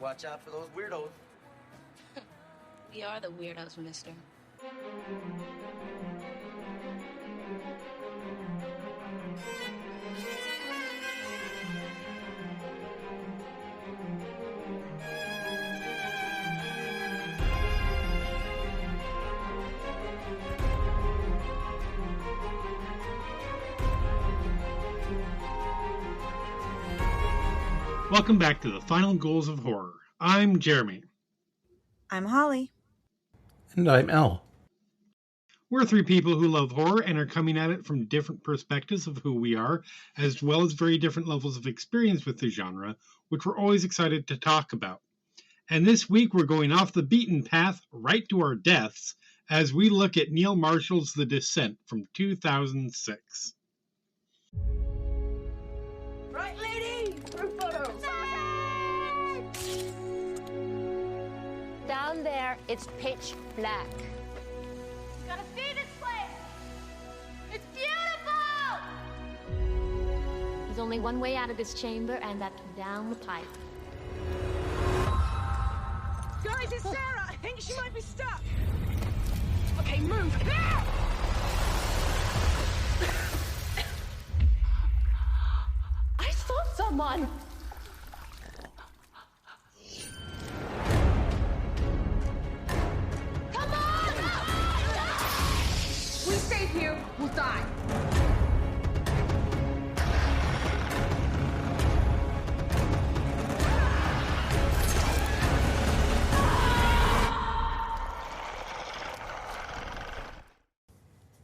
Watch out for those weirdos. We are the weirdos, mister. Welcome back to the Final Ghouls of Horror. I'm Jeremy. I'm Holly. And I'm Elle. We're three people who love horror and are coming at it from different perspectives of who we are, as well as very different levels of experience with the genre, which we're always excited to talk about. And this week we're going off the beaten path right to our deaths as we look at Neil Marshall's The Descent from 2006. Right, lady? Group photos. Down there, it's pitch black. You gotta see this place. It's beautiful. There's only one way out of this chamber, and that's down the pipe. Guys, it's Sarah. I think she might be stuck. Okay, move. Ah! I saw someone. Come on! We stay here, we'll die.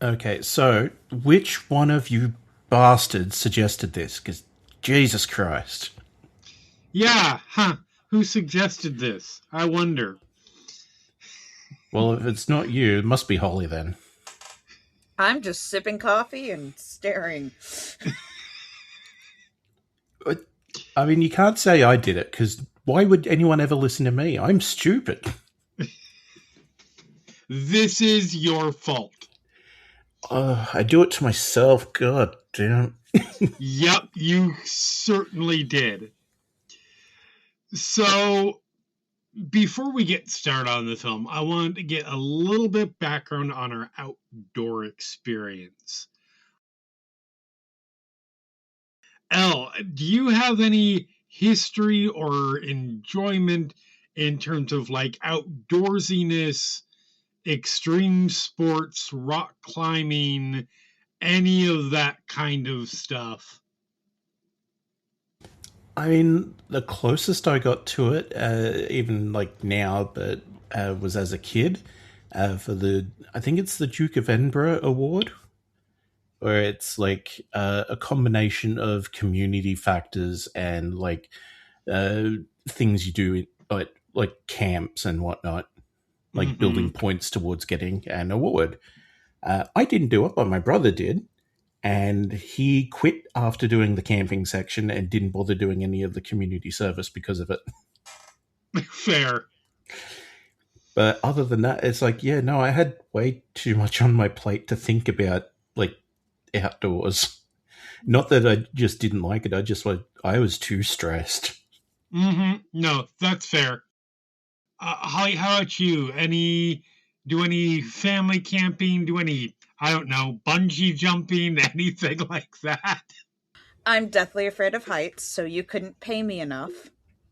Okay, so which one of you bastards suggested this? Because Jesus Christ. Yeah, who suggested this? I wonder. Well, if it's not you, it must be Holly then. I'm just sipping coffee and staring. I mean, you can't say I did it, because why would anyone ever listen to me? I'm stupid. This is your fault. I do it to myself, god damn. Yep, you certainly did. So, before we get started on the film, I wanted to get a little bit background on our outdoor experience. Elle, do you have any history or enjoyment in terms of like outdoorsiness, extreme sports, rock climbing, any of that kind of stuff? I mean, the closest I got to it, even like now, but was as a kid, for I think it's the Duke of Edinburgh Award, where it's like a combination of community factors and like things you do at like camps and whatnot, like building points towards getting an award. I didn't do it, but my brother did. And he quit after doing the camping section and didn't bother doing any of the community service because of it. Fair. But other than that, it's like, yeah, no, I had way too much on my plate to think about, like, outdoors. Not that I just didn't like it. I was too stressed. No, that's fair. Holly, how about you? Do any family camping? Do any, I don't know, bungee jumping, anything like that? I'm deathly afraid of heights, so you couldn't pay me enough.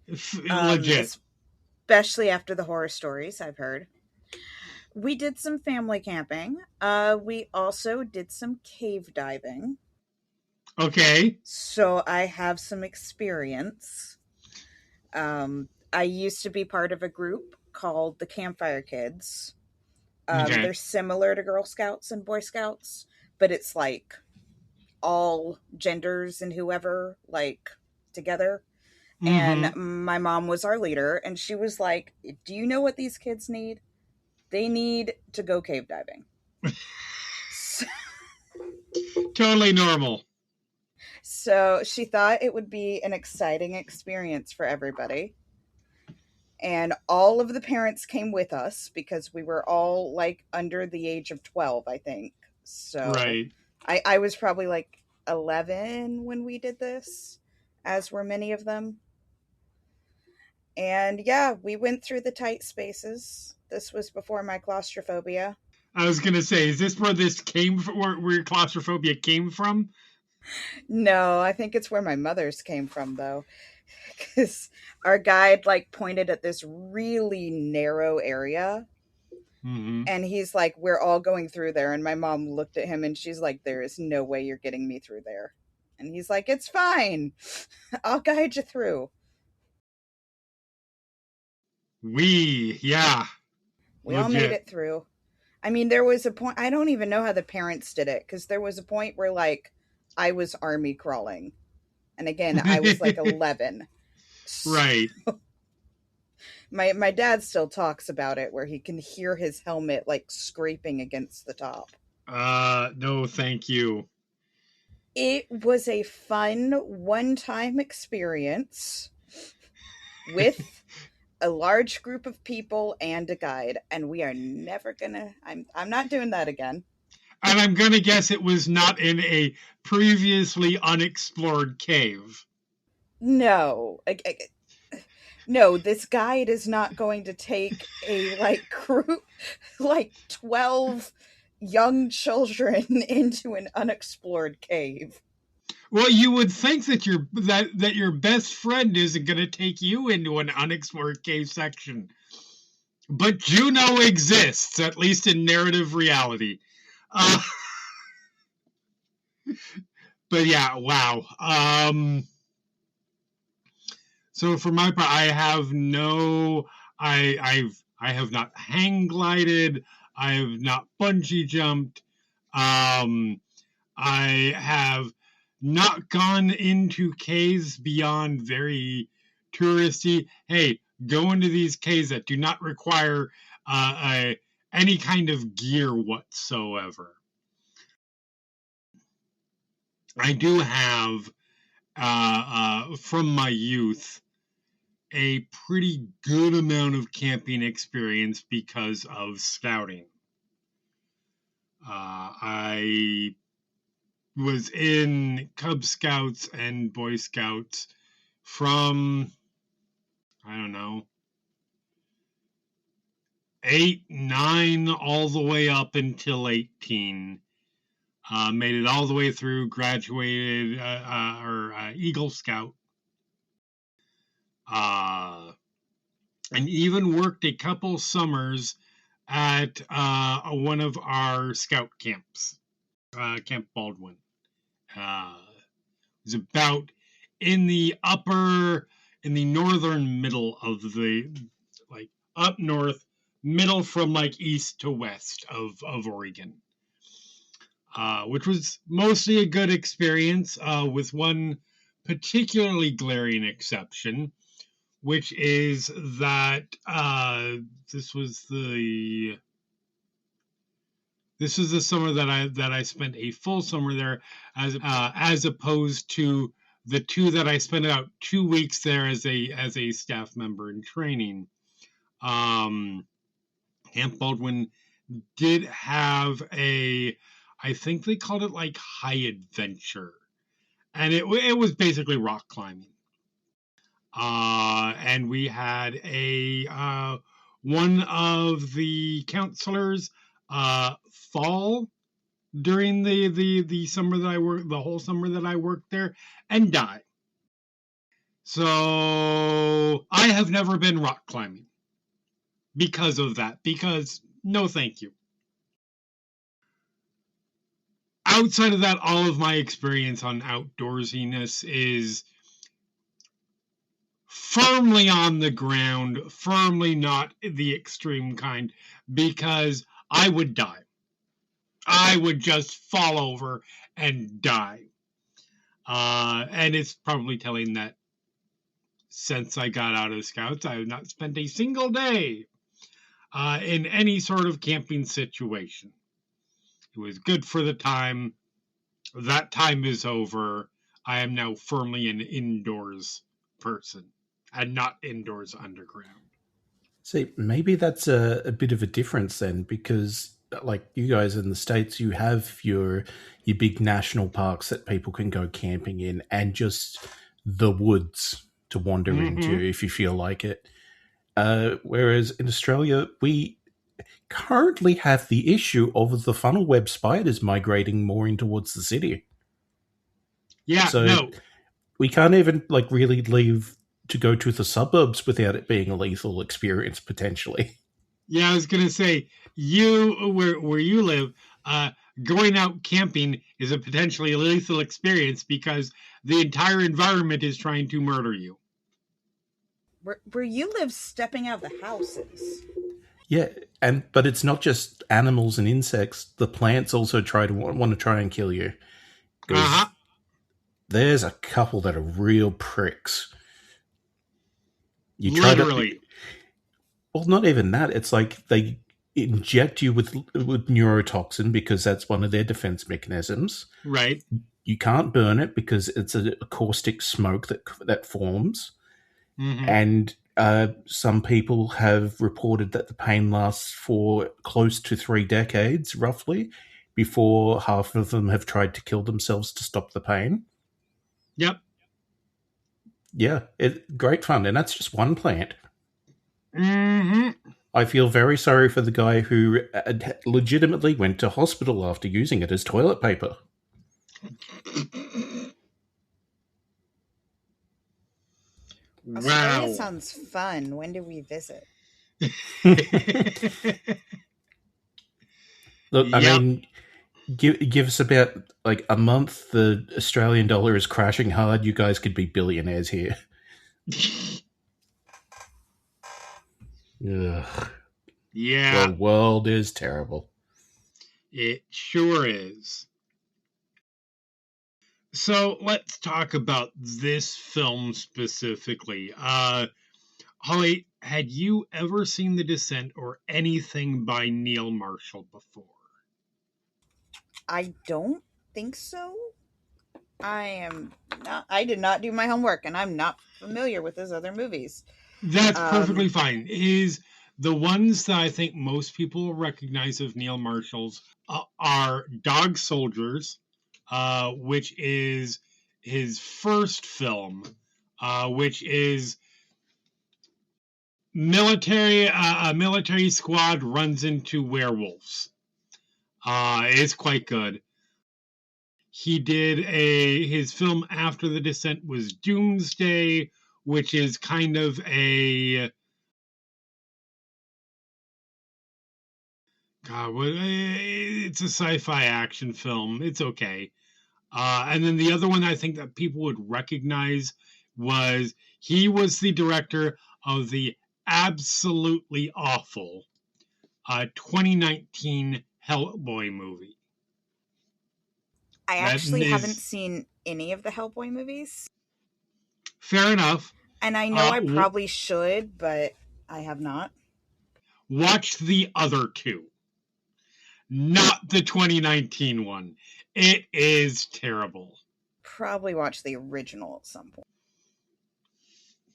Legit. Especially after the horror stories I've heard. We did some family camping. We also did some cave diving. Okay. So I have some experience. I used to be part of a group called the Campfire Kids. Okay. They're similar to Girl Scouts and Boy Scouts, but it's like all genders and whoever, like, together. And my mom was our leader, and she was like, do you know what these kids need? They need to go cave diving. Totally normal. So she thought it would be an exciting experience for everybody. And all of the parents came with us because we were all like under the age of 12, I think. So right. I was probably like 11 when we did this, as were many of them. And yeah, we went through the tight spaces. This was before my claustrophobia. I was gonna say, is this where this came from? Where your claustrophobia came from? No, I think it's where my mother's came from, though. Because our guide, like, pointed at this really narrow area. Mm-hmm. And he's like, we're all going through there. And my mom looked at him and she's like, there is no way you're getting me through there. And he's like, it's fine. I'll guide you through. Yeah. We all made it through. I mean, there was a point, I don't even know how the parents did it, because there was a point where, like, I was army crawling. And again, I was like 11. Right. My dad still talks about it, where he can hear his helmet, like, scraping against the top. No, thank you. It was a fun one-time experience with a large group of people and a guide, and we are never gonna, I'm not doing that again. And I'm gonna guess it was not in a previously unexplored cave. No. No, this guide is not going to take a, like, group, like 12 young children into an unexplored cave. Well, you would think that your best friend isn't going to take you into an unexplored cave section. But Juno exists, at least in narrative reality. But yeah, wow. So for my part, I have not hang glided. I have not bungee jumped. I have not gone into caves beyond very touristy. Hey, go into these caves that do not require any kind of gear whatsoever. I do have, from my youth, a pretty good amount of camping experience because of scouting. I was in Cub Scouts and Boy Scouts from, I don't know, 8, 9, all the way up until 18. Made it all the way through, graduated, Eagle Scout. And even worked a couple summers at one of our scout camps, Camp Baldwin. It was about in the northern middle of the, like, up north, middle from, like, east to west of Oregon. Which was mostly a good experience, with one particularly glaring exception, which is that this was the summer that I spent a full summer there, as opposed to the two that I spent about 2 weeks there as a staff member in training. Camp Baldwin did have I think they called it, like, high adventure, and it was basically rock climbing. And we had one of the counselors fall during the summer that I worked, the whole summer that I worked there, and die. So I have never been rock climbing because of that. Because no, thank you. Outside of that, all of my experience on outdoorsiness is firmly on the ground, firmly not the extreme kind, because I would die. I would just fall over and die. And it's probably telling that since I got out of Scouts, I have not spent a single day in any sort of camping situation. It was good for the time. That time is over. I am now firmly an indoors person and not indoors underground. See, maybe that's a bit of a difference then, because like you guys in the States, you have your big national parks that people can go camping in, and just the woods to wander into if you feel like it. Whereas in Australia, we currently have the issue of the funnel web spiders migrating more in towards the city. Yeah, So no. we can't even like really leave to go to the suburbs without it being a lethal experience potentially. Yeah, I was gonna say where you live, going out camping is a potentially lethal experience because the entire environment is trying to murder you. Where you live, stepping out of the houses. Yeah, but it's not just animals and insects. The plants also want to try and kill you. There's a couple that are real pricks. Literally. Well, not even that. It's like they inject you with neurotoxin because that's one of their defense mechanisms. Right. You can't burn it because it's a caustic smoke that forms. Mm-hmm. And some people have reported that the pain lasts for close to 3 decades, roughly, before half of them have tried to kill themselves to stop the pain. Yep. Yeah, great fun. And that's just one plant. Mm-hmm. I feel very sorry for the guy who legitimately went to hospital after using it as toilet paper. Wow. Australia sounds fun. When do we visit? Look, I mean, give us about like a month. The Australian dollar is crashing hard. You guys could be billionaires here. Ugh. Yeah. The world is terrible. It sure is. So let's talk about this film specifically. Holly, had you ever seen The Descent or anything by Neil Marshall before? I don't think so. I did not do my homework, and I'm not familiar with his other movies. That's perfectly fine. The ones that I think most people recognize of Neil Marshall's are Dog Soldiers, which is his first film, which is a military squad runs into werewolves. It's quite good. He did his film after The Descent was Doomsday, which is kind of it's a sci-fi action film. It's okay. And then the other one I think that people would recognize he was the director of the absolutely awful 2019 Hellboy movie. I actually haven't seen any of the Hellboy movies. Fair enough. And I know I probably should, but I have not. Watch the other two. Not the 2019 one. It is terrible. Probably watch the original at some point.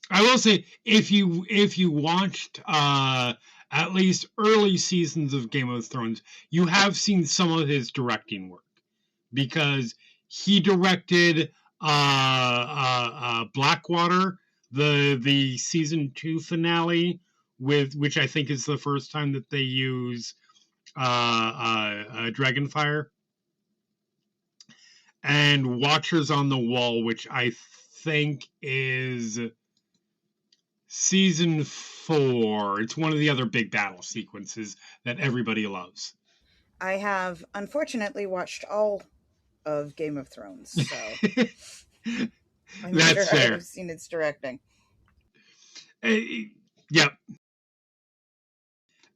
I will say, if you watched at least early seasons of Game of Thrones, you have seen some of his directing work. Because he directed Blackwater, the season 2 finale, which I think is the first time that they use Dragonfire, and Watchers on the Wall, which I think is season 4. It's one of the other big battle sequences that everybody loves. I have unfortunately watched all of Game of Thrones, so I'm That's sure fair. I've seen its directing. Yep.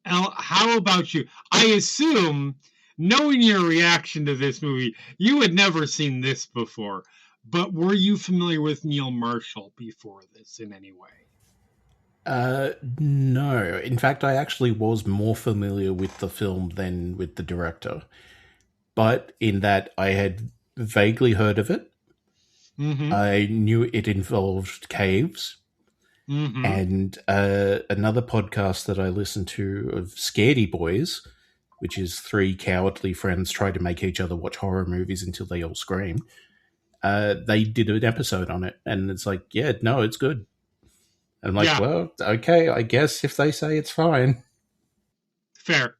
Elle, how about you? I assume, knowing your reaction to this movie, you had never seen this before, but were you familiar with Neil Marshall before this in any way? No. In fact, I actually was more familiar with the film than with the director. But in that I had vaguely heard of it. Mm-hmm. I knew it involved caves. Mm-hmm. And another podcast that I listened to of Scaredy Boys, which is 3 cowardly friends try to make each other watch horror movies until they all scream. They did an episode on it. And it's like, yeah, no, it's good. I'm like, Yeah. well, okay, I guess if they say it's fine. Fair.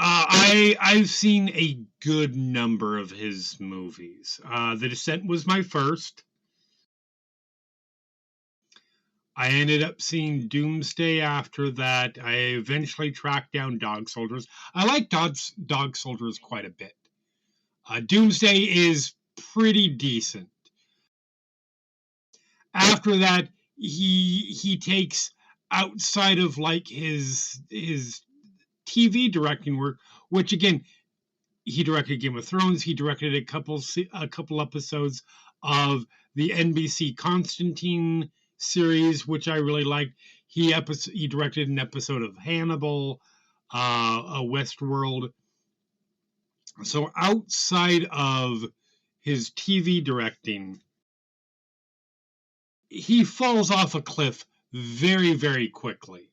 I've seen a good number of his movies. The Descent was my first. I ended up seeing Doomsday after that. I eventually tracked down Dog Soldiers. I like Dog Soldiers quite a bit. Doomsday is pretty decent. After that, he takes outside of like his TV directing work, which again, he directed Game of Thrones. He directed a couple episodes of the NBC Constantine series, which I really liked. He directed an episode of Hannibal, a Westworld. So outside of his TV directing, he falls off a cliff very, very quickly.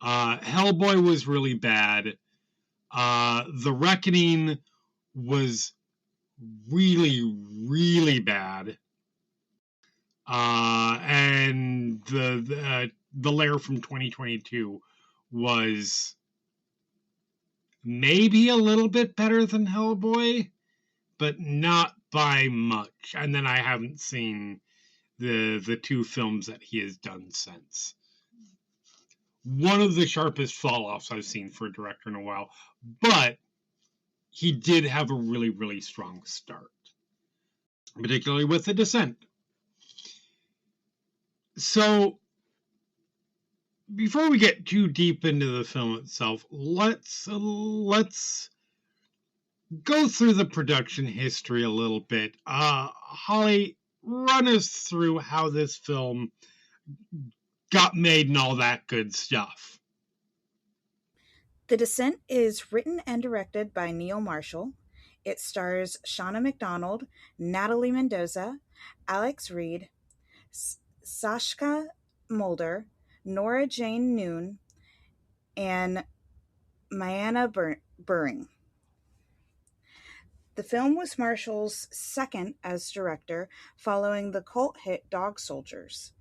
Hellboy was really bad. The Reckoning was really, really bad. And the Lair from 2022 was maybe a little bit better than Hellboy, but not by much. And then I haven't seen the two films that he has done since. One of the sharpest fall-offs I've seen for a director in a while, but he did have a really, really strong start, particularly with The Descent. So, before we get too deep into the film itself, let's go through the production history a little bit. Holly, run us through how this film got made and all that good stuff. The Descent is written and directed by Neil Marshall. It stars Shauna McDonald, Natalie Mendoza, Alex Reed, Sashka Mulder, Nora Jane Noon, and Mayanna Buring. The film was Marshall's second as director, following the cult hit Dog Soldiers.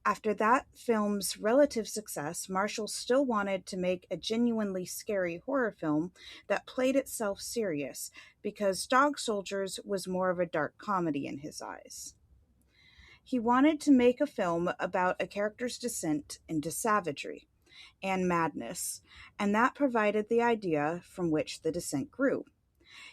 After that film's relative success, Marshall still wanted to make a genuinely scary horror film that played itself serious, because Dog Soldiers was more of a dark comedy in his eyes. He wanted to make a film about a character's descent into savagery and madness, and that provided the idea from which The Descent grew.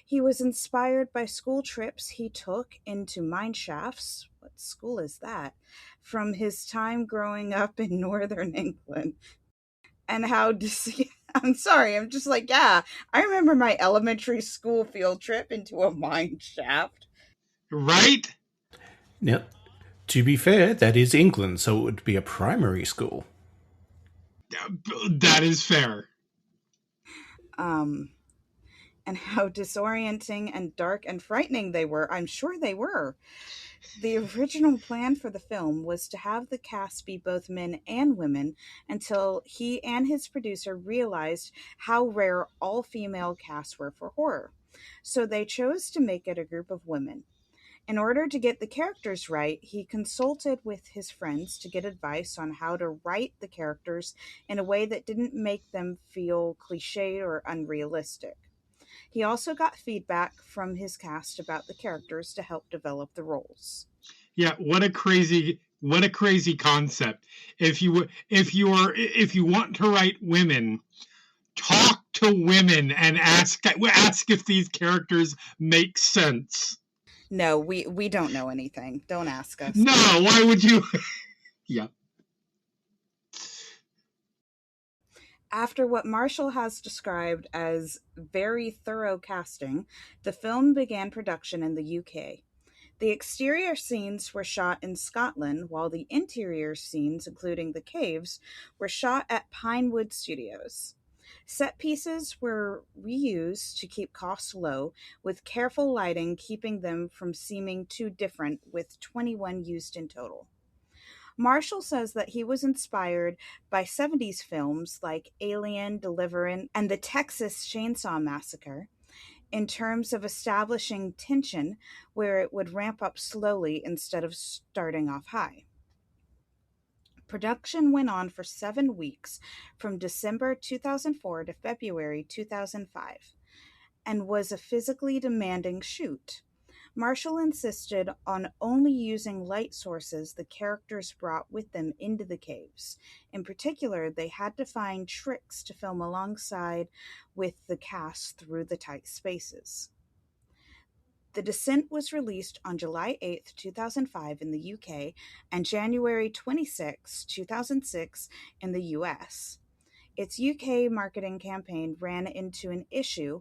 He was inspired by school trips he took into mine shafts. What school is that? From his time growing up in northern England. And how I'm sorry, I'm just like, yeah, I remember my elementary school field trip into a mine shaft. Right? Now, to be fair, that is England, so it would be a primary school. That is fair. And how disorienting and dark and frightening they were. I'm sure they were. The original plan for the film was to have the cast be both men and women, until he and his producer realized how rare all-female casts were for horror. So they chose to make it a group of women. In order to get the characters right, he consulted with his friends to get advice on how to write the characters in a way that didn't make them feel cliched or unrealistic. He also got feedback from his cast about the characters to help develop the roles. Yeah, what a crazy concept. If you want to write women, talk to women and ask if these characters make sense. No, we don't know anything. Don't ask us. No, why would you? Yeah. After what Marshall has described as very thorough casting, the film began production in the UK. The exterior scenes were shot in Scotland, while the interior scenes, including the caves, were shot at Pinewood Studios. Set pieces were reused to keep costs low, with careful lighting keeping them from seeming too different, with 21 used in total. Marshall says that he was inspired by 70s films like Alien, Deliverance, and the Texas Chainsaw Massacre in terms of establishing tension where it would ramp up slowly instead of starting off high. Production went on for 7 weeks from December 2004 to February 2005 and was a physically demanding shoot. Marshall insisted on only using light sources the characters brought with them into the caves. In particular, they had to find tricks to film alongside with the cast through the tight spaces. The Descent was released on July 8, 2005 in the UK and January 26, 2006 in the US. Its UK marketing campaign ran into an issue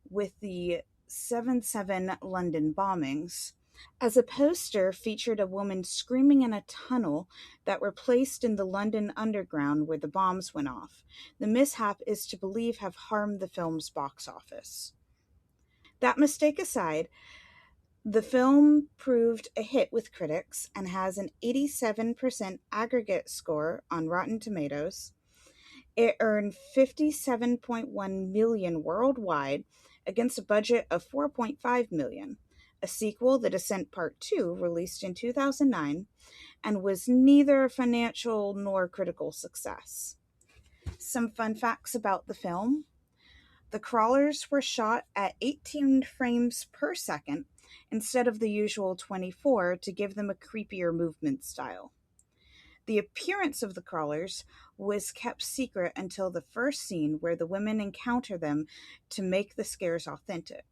with the 7/7 London bombings, as a poster featured a woman screaming in a tunnel that were placed in the London Underground where the bombs went off. The mishap is to believe have harmed the film's box office. That mistake aside, the film proved a hit with critics and has an 87% aggregate score on Rotten Tomatoes. It earned $57.1 million worldwide against a budget of $4.5 million. A sequel, The Descent Part 2, released in 2009 and was neither a financial nor critical success. Some fun facts about the film. The crawlers were shot at 18 frames per second instead of the usual 24 to give them a creepier movement style. The appearance of the crawlers was kept secret until the first scene where the women encounter them to make the scares authentic.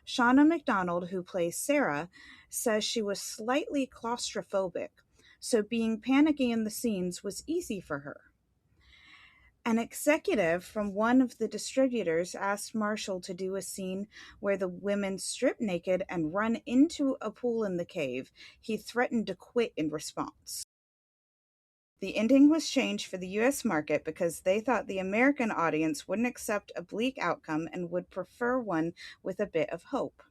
Shauna McDonald, who plays Sarah, says she was slightly claustrophobic, so being panicky in the scenes was easy for her. An executive from one of the distributors asked Marshall to do a scene where the women strip naked and run into a pool in the cave. He threatened to quit in response. The ending was changed for the US market because they thought the American audience wouldn't accept a bleak outcome and would prefer one with a bit of hope.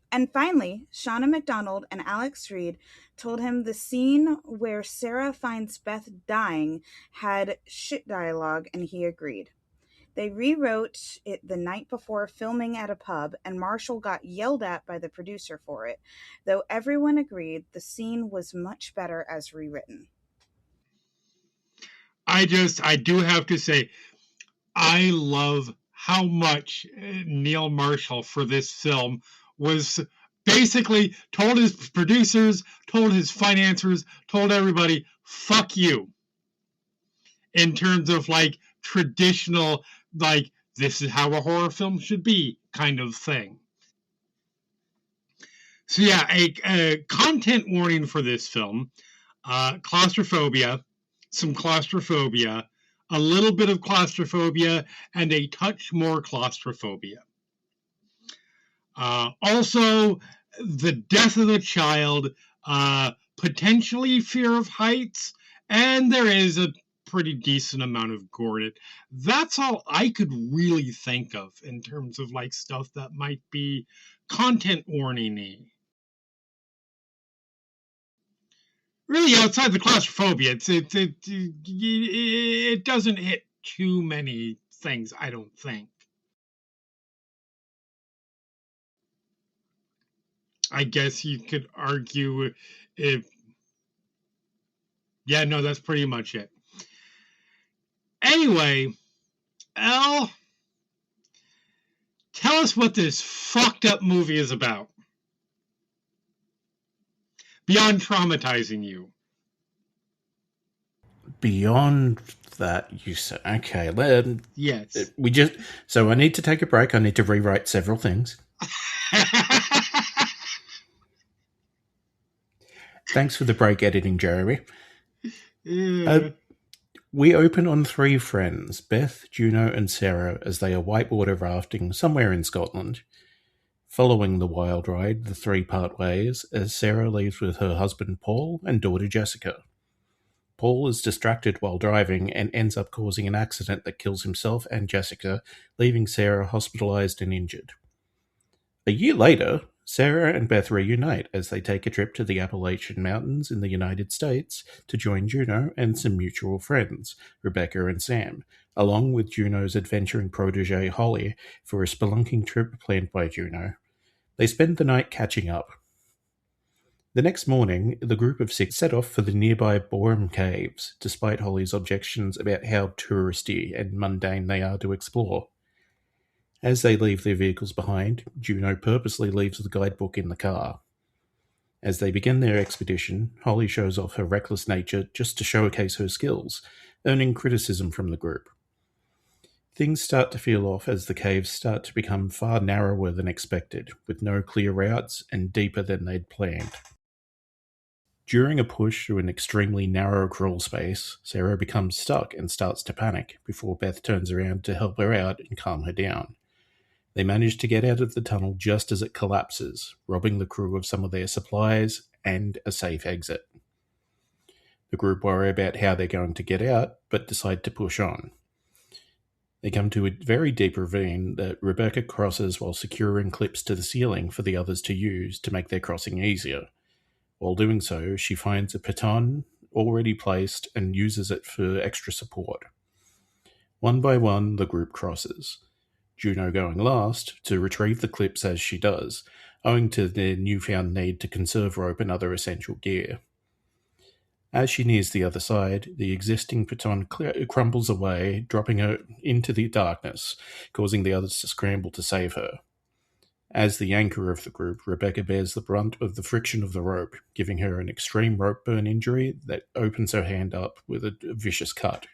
And finally, Shauna McDonald and Alex Reed told him the scene where Sarah finds Beth dying had shit dialogue, and he agreed. They rewrote it the night before filming at a pub, and Marshall got yelled at by the producer for it, though everyone agreed the scene was much better as rewritten. I do have to say, I love how much Neil Marshall for this film was basically told his producers, told his financiers, told everybody, fuck you. In terms of like traditional, like, this is how a horror film should be kind of thing. So yeah, a content warning for this film, claustrophobia, some claustrophobia, a little bit of claustrophobia, and a touch more claustrophobia. Also, the death of the child, potentially fear of heights, and there is a pretty decent amount of gore in it. That's all I could really think of in terms of like stuff that might be content warning-y. Really, outside the claustrophobia, it doesn't hit too many things, I don't think. I guess you could argue if... Yeah, no, that's pretty much it. Anyway, Elle, tell us what this fucked up movie is about. Beyond traumatizing you. Beyond that, you say, okay, yes. So I need to take a break. I need to rewrite several things. Thanks for the break editing, Jeremy. Yeah. We open on three friends, Beth, Juno, and Sarah, as they are whitewater rafting somewhere in Scotland. Following the wild ride, the three part ways as Sarah leaves with her husband Paul and daughter Jessica. Paul is distracted while driving and ends up causing an accident that kills himself and Jessica, leaving Sarah hospitalized and injured. A year later, Sarah and Beth reunite as they take a trip to the Appalachian Mountains in the United States to join Juno and some mutual friends, Rebecca and Sam, along with Juno's adventuring protege Holly for a spelunking trip planned by Juno. They spend the night catching up. The next morning, the group of 6 set off for the nearby Borum Caves, despite Holly's objections about how touristy and mundane they are to explore. As they leave their vehicles behind, Juno purposely leaves the guidebook in the car. As they begin their expedition, Holly shows off her reckless nature just to showcase her skills, earning criticism from the group. Things start to feel off as the caves start to become far narrower than expected, with no clear routes and deeper than they'd planned. During a push through an extremely narrow crawl space, Sarah becomes stuck and starts to panic before Beth turns around to help her out and calm her down. They manage to get out of the tunnel just as it collapses, robbing the crew of some of their supplies and a safe exit. The group worry about how they're going to get out, but decide to push on. They come to a very deep ravine that Rebecca crosses while securing clips to the ceiling for the others to use to make their crossing easier. While doing so, she finds a piton already placed and uses it for extra support. One by one, the group crosses, Juno going last to retrieve the clips as she does, owing to their newfound need to conserve rope and other essential gear. As she nears the other side, the existing piton crumbles away, dropping her into the darkness, causing the others to scramble to save her. As the anchor of the group, Rebecca bears the brunt of the friction of the rope, giving her an extreme rope burn injury that opens her hand up with a vicious cut.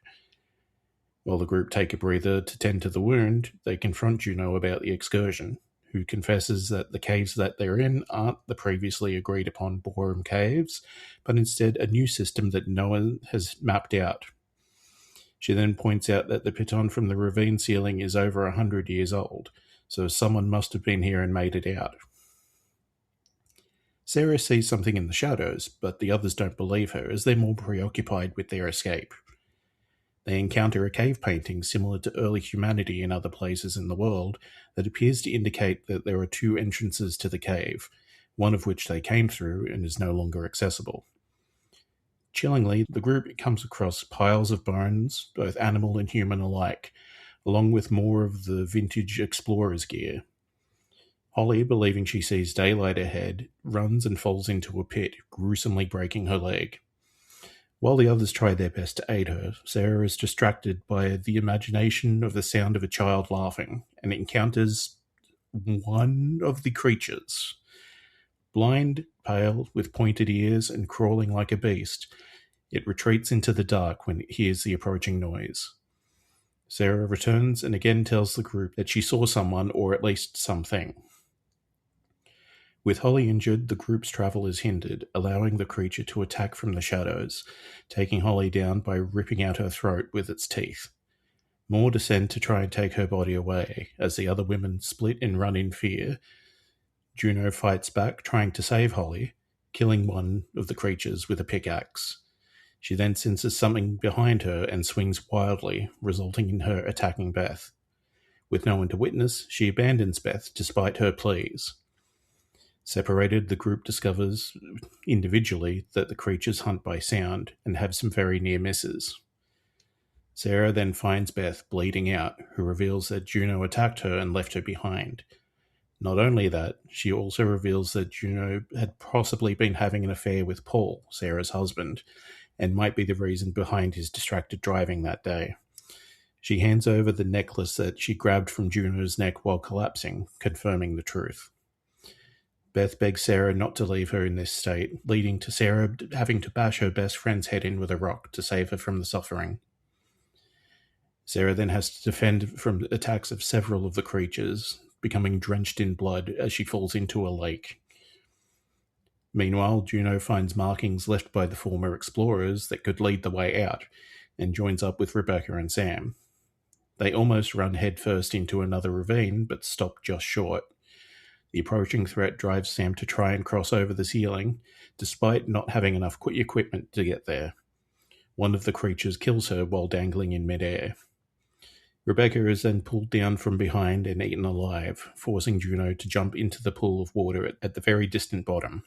While the group take a breather to tend to the wound, they confront Juno about the excursion, who confesses that the caves that they're in aren't the previously agreed upon Borum Caves, but instead a new system that no one has mapped out. She then points out that the piton from the ravine ceiling is over 100 years old, so someone must have been here and made it out. Sarah sees something in the shadows, but the others don't believe her as they're more preoccupied with their escape. They encounter a cave painting similar to early humanity in other places in the world that appears to indicate that there are 2 entrances to the cave, one of which they came through and is no longer accessible. Chillingly, the group comes across piles of bones, both animal and human alike, along with more of the vintage explorer's gear. Holly, believing she sees daylight ahead, runs and falls into a pit, gruesomely breaking her leg. While the others try their best to aid her, Sarah is distracted by the imagination of the sound of a child laughing and encounters one of the creatures. Blind, pale, with pointed ears and crawling like a beast, it retreats into the dark when it hears the approaching noise. Sarah returns and again tells the group that she saw someone or at least something. With Holly injured, the group's travel is hindered, allowing the creature to attack from the shadows, taking Holly down by ripping out her throat with its teeth. More descend to try and take her body away, as the other women split and run in fear. Juno fights back, trying to save Holly, killing one of the creatures with a pickaxe. She then senses something behind her and swings wildly, resulting in her attacking Beth. With no one to witness, she abandons Beth despite her pleas. Separated, the group discovers individually that the creatures hunt by sound and have some very near misses. Sarah then finds Beth bleeding out, who reveals that Juno attacked her and left her behind. Not only that, she also reveals that Juno had possibly been having an affair with Paul, Sarah's husband, and might be the reason behind his distracted driving that day. She hands over the necklace that she grabbed from Juno's neck while collapsing, confirming the truth. Beth begs Sarah not to leave her in this state, leading to Sarah having to bash her best friend's head in with a rock to save her from the suffering. Sarah then has to defend from attacks of several of the creatures, becoming drenched in blood as she falls into a lake. Meanwhile, Juno finds markings left by the former explorers that could lead the way out, and joins up with Rebecca and Sam. They almost run headfirst into another ravine, but stop just short. The approaching threat drives Sam to try and cross over the ceiling, despite not having enough equipment to get there. One of the creatures kills her while dangling in midair. Rebecca is then pulled down from behind and eaten alive, forcing Juno to jump into the pool of water at the very distant bottom.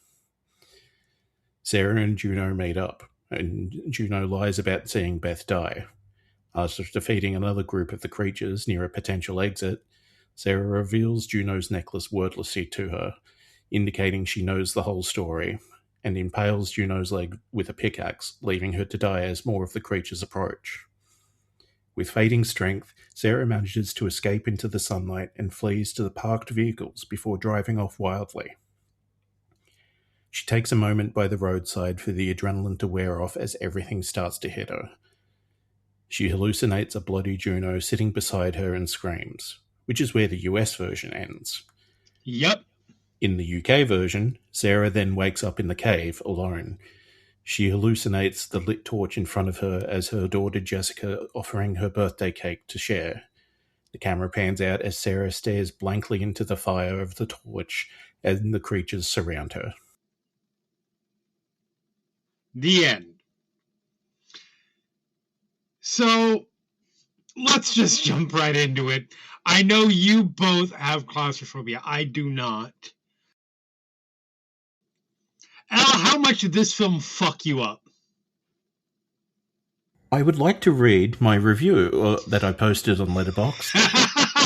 Sarah and Juno meet up, and Juno lies about seeing Beth die. After defeating another group of the creatures near a potential exit, Sarah reveals Juno's necklace wordlessly to her, indicating she knows the whole story, and impales Juno's leg with a pickaxe, leaving her to die as more of the creatures approach. With fading strength, Sarah manages to escape into the sunlight and flees to the parked vehicles before driving off wildly. She takes a moment by the roadside for the adrenaline to wear off as everything starts to hit her. She hallucinates a bloody Juno sitting beside her and screams, which is where the US version ends. Yep. In the UK version, Sarah then wakes up in the cave alone. She hallucinates the lit torch in front of her as her daughter Jessica offering her birthday cake to share. The camera pans out as Sarah stares blankly into the fire of the torch and the creatures surround her. The end. So, let's just jump right into it. I know you both have claustrophobia. I do not. Al, how much did this film fuck you up? I would like to read my review that I posted on Letterboxd.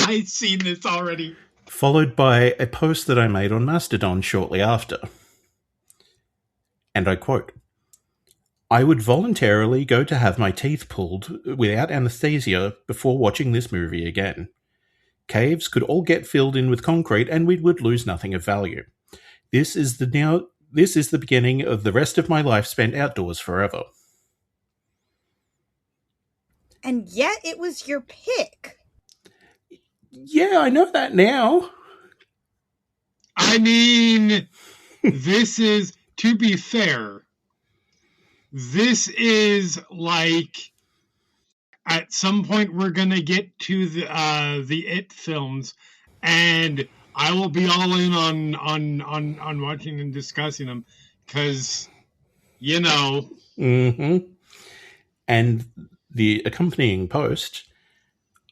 I've seen this already. Followed by a post that I made on Mastodon shortly after. And I quote, "I would voluntarily go to have my teeth pulled without anesthesia before watching this movie again. Caves could all get filled in with concrete and we would lose nothing of value. This is the beginning of the rest of my life spent outdoors forever." And yet it was your pick. Yeah, I know that now. I mean, this is, to be fair, this is like, at some point we're going to get to the It films, and I will be all in on watching and discussing them, because, you know. Mm-hmm. And the accompanying post,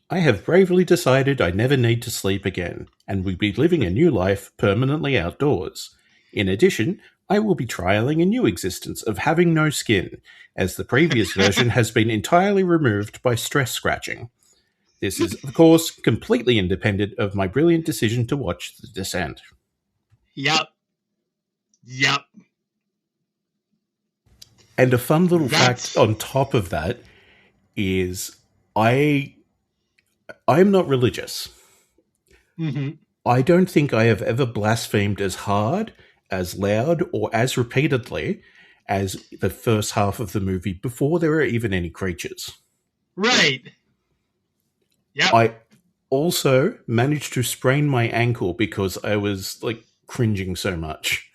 "I have bravely decided I never need to sleep again, and will be living a new life permanently outdoors. In addition, I will be trialing a new existence of having no skin, as the previous version has been entirely removed by stress scratching. This is, of course, completely independent of my brilliant decision to watch The Descent." Yep. And a fun little fact on top of that is I'm not religious. Mm-hmm. I don't think I have ever blasphemed as hard, as loud, or as repeatedly as the first half of the movie before there are even any creatures. Right. Yep. I also managed to sprain my ankle because I was like cringing so much.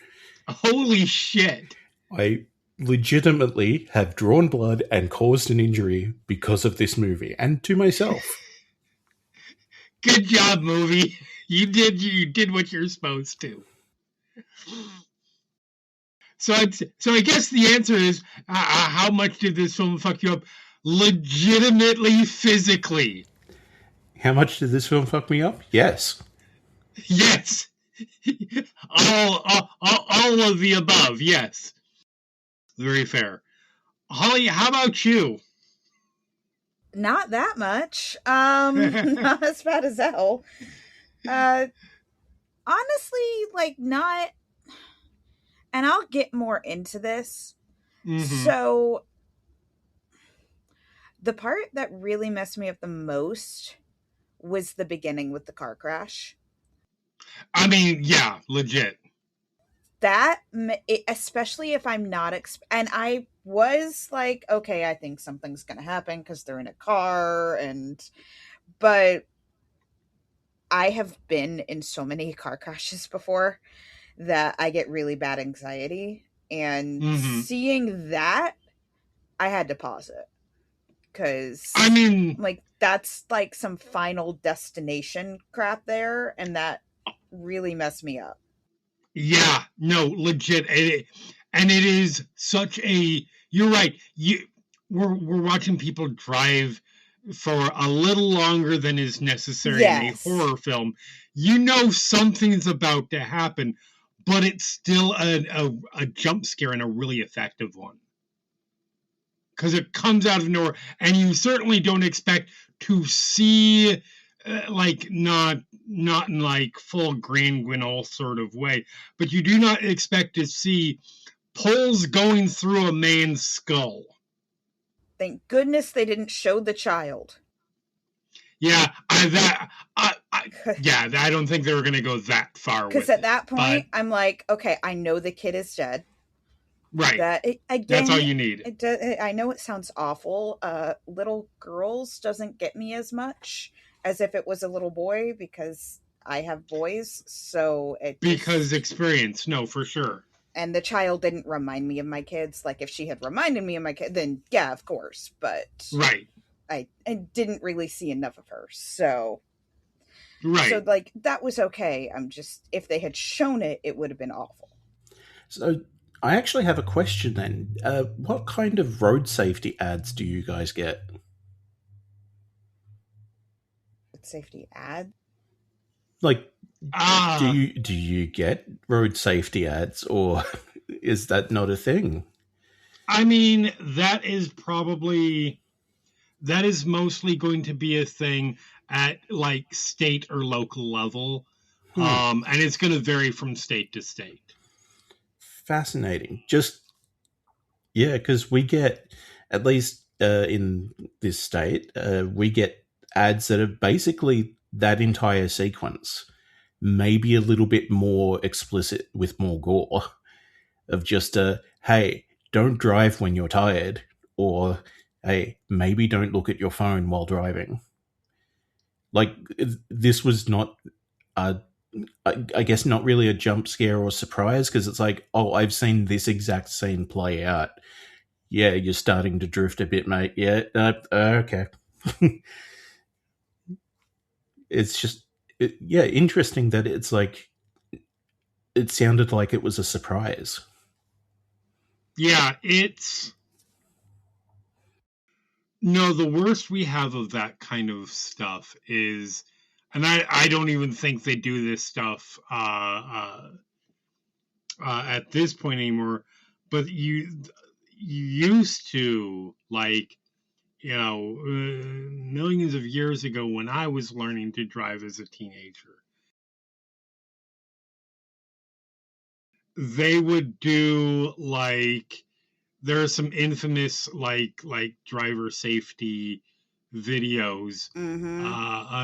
Holy shit. I legitimately have drawn blood and caused an injury because of this movie, and to myself. Good job, movie. You did what you're supposed to. So I guess the answer is, how much did this film fuck you up? Legitimately, physically. How much did this film fuck me up? Yes. Yes. All of the above, yes. Very fair. Holly, how about you? Not that much. Not as bad as Elle. Honestly, like, not. And I'll get more into this. Mm-hmm. So, the part that really messed me up the most was the beginning with the car crash. I mean, yeah, legit. That, especially if I'm not, and I was like, okay, I think something's going to happen because they're in a car, but I have been in so many car crashes before that I get really bad anxiety, and seeing that, I had to pause it. Because, I mean, like, that's like some Final Destination crap there, and that really messed me up. Yeah, no, legit. And it is such a, you're right. We're watching people drive for a little longer than is necessary in a horror film. You know something's about to happen, but it's still a jump scare, and a really effective one. Because it comes out of nowhere, and you certainly don't expect to see, like, not in like full Grand Guignol sort of way, but you do not expect to see poles going through a man's skull. Thank goodness they didn't show the child. Yeah, I don't think they were going to go that far. Because at that point, I'm like, okay, I know the kid is dead. Right. Again, that's all you need. I know it sounds awful. Little girls doesn't get me as much as if it was a little boy, because I have boys. So experience, no, for sure. And the child didn't remind me of my kids. Like, if she had reminded me of my kid, then yeah, of course. But right, I didn't really see enough of her, so right. So like that was okay. I'm just, if they had shown it, it would have been awful. So I actually have a question then. What kind of road safety ads do you guys get? Safety ad? Like, do you get road safety ads, or is that not a thing? I mean, that is mostly going to be a thing at like state or local level. And it's going to vary from state to state. Fascinating. Because we get, at least in this state, we get ads that are basically that entire sequence, maybe a little bit more explicit with more gore, of just hey, don't drive when you're tired, or hey, maybe don't look at your phone while driving. Like, this was not, I guess, not really a jump scare or surprise, because it's like, oh, I've seen this exact scene play out. Yeah, you're starting to drift a bit, mate. Yeah, okay. It's just, interesting that it's like, it sounded like it was a surprise. Yeah, no, the worst we have of that kind of stuff is, and I don't even think they do this stuff at this point anymore, but you used to, like, millions of years ago when I was learning to drive as a teenager, they would do, like, there are some infamous like driver safety videos,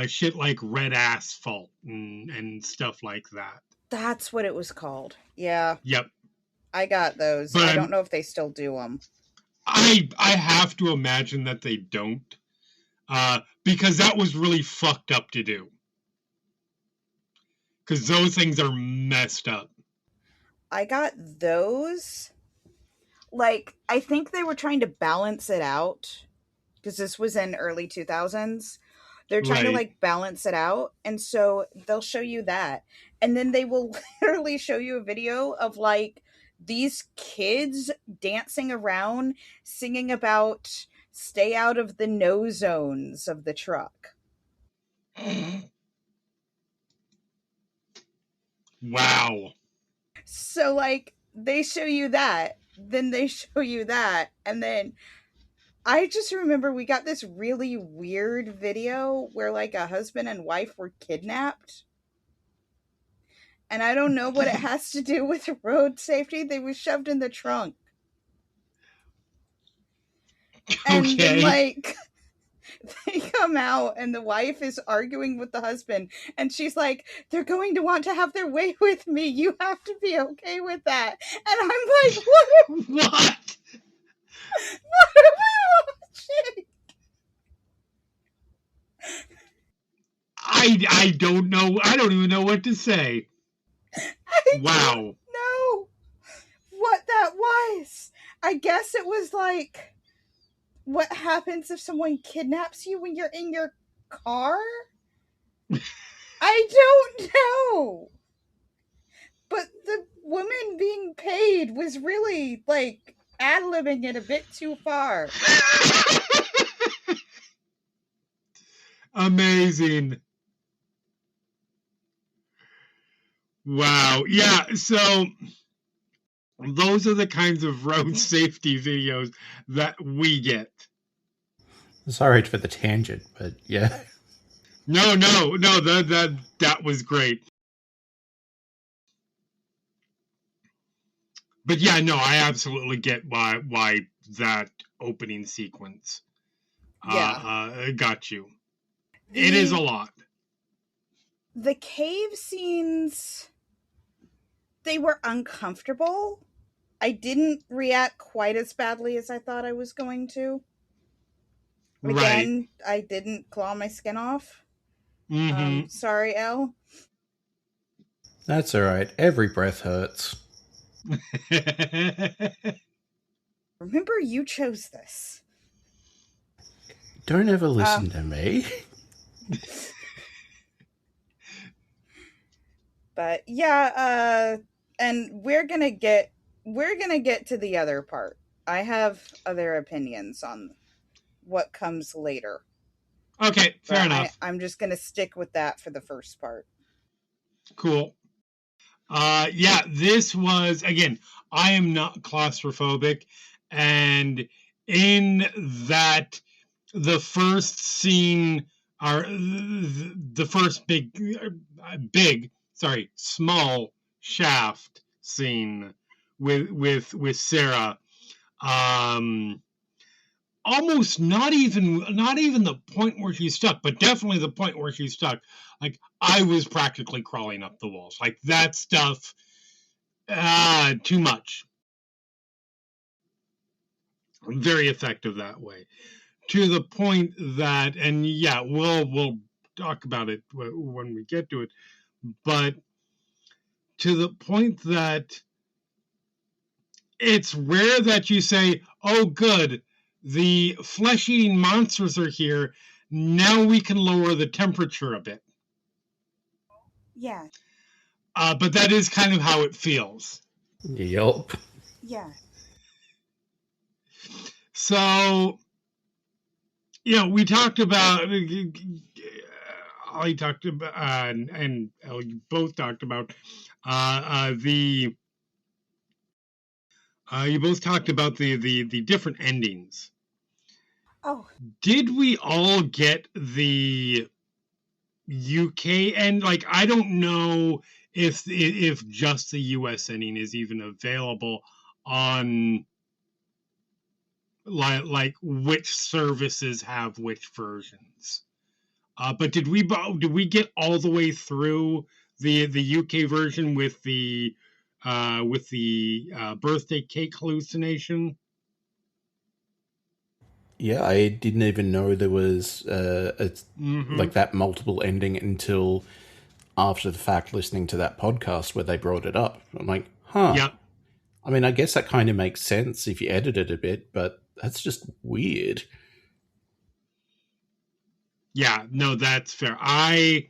shit like red asphalt and stuff like that. That's what it was called. Yeah. Yep. I got those. But I don't know if they still do them. I have to imagine that they don't, because that was really fucked up to do. Because those things are messed up. I got those. Like, I think they were trying to balance it out, because this was in early 2000s. They're trying to, like, balance it out. And so they'll show you that. And then they will literally show you a video of, like, these kids dancing around, singing about stay out of the no zones of the truck. Wow. So, like, they show you that. Then they show you that. And then I just remember we got this really weird video where, like, a husband and wife were kidnapped. And I don't know what it has to do with road safety. They were shoved in the trunk. And then, like, they come out and the wife is arguing with the husband. And she's like, they're going to want to have their way with me. You have to be okay with that. And I'm like, what? What? What are we watching? I don't know. I don't even know what to say. Wow. Don't know what that was. I guess it was like, what happens if someone kidnaps you when you're in your car? I don't know. But the woman being paid was really, like, ad-libbing it a bit too far. Amazing. Wow. Yeah, so those are the kinds of road safety videos that we get. Sorry for the tangent, but yeah. No, that was great. But yeah, no, I absolutely get why that opening sequence got you. It is a lot. The cave scenes, they were uncomfortable. I didn't react quite as badly as I thought I was going to. Again, I didn't claw my skin off. Mm-hmm. Sorry, Elle. That's all right. Every breath hurts. Remember, you chose this. Don't ever listen to me. But yeah, and we're gonna get to the other part. I have other opinions on what comes later. Okay, fair enough. I'm just gonna stick with that for the first part. Cool. Yeah, this was, again, I am not claustrophobic, and in that, the first scene, or the first small shaft scene with Sarah, almost not even the point where she's stuck, but definitely the point where she's stuck. Like, I was practically crawling up the walls. Like, that stuff, too much. Very effective that way. To the point that, and yeah, we'll talk about it when we get to it, but to the point that it's rare that you say, oh, good, the flesh-eating monsters are here, now we can lower the temperature a bit. Yeah. But that is kind of how it feels. Yup. Yeah. So, we talked about, Ollie talked about, and you both talked about, you both talked about the different endings. Oh. Did we all get the UK end? Like, I don't know if just the US ending is even available on, like which services have which versions. But did we get all the way through the UK version with the birthday cake hallucination? Yeah, I didn't even know there was like that multiple ending until after the fact, listening to that podcast where they brought it up. I'm like, huh. Yeah. I mean, I guess that kind of makes sense if you edit it a bit, but that's just weird. Yeah, no, that's fair. I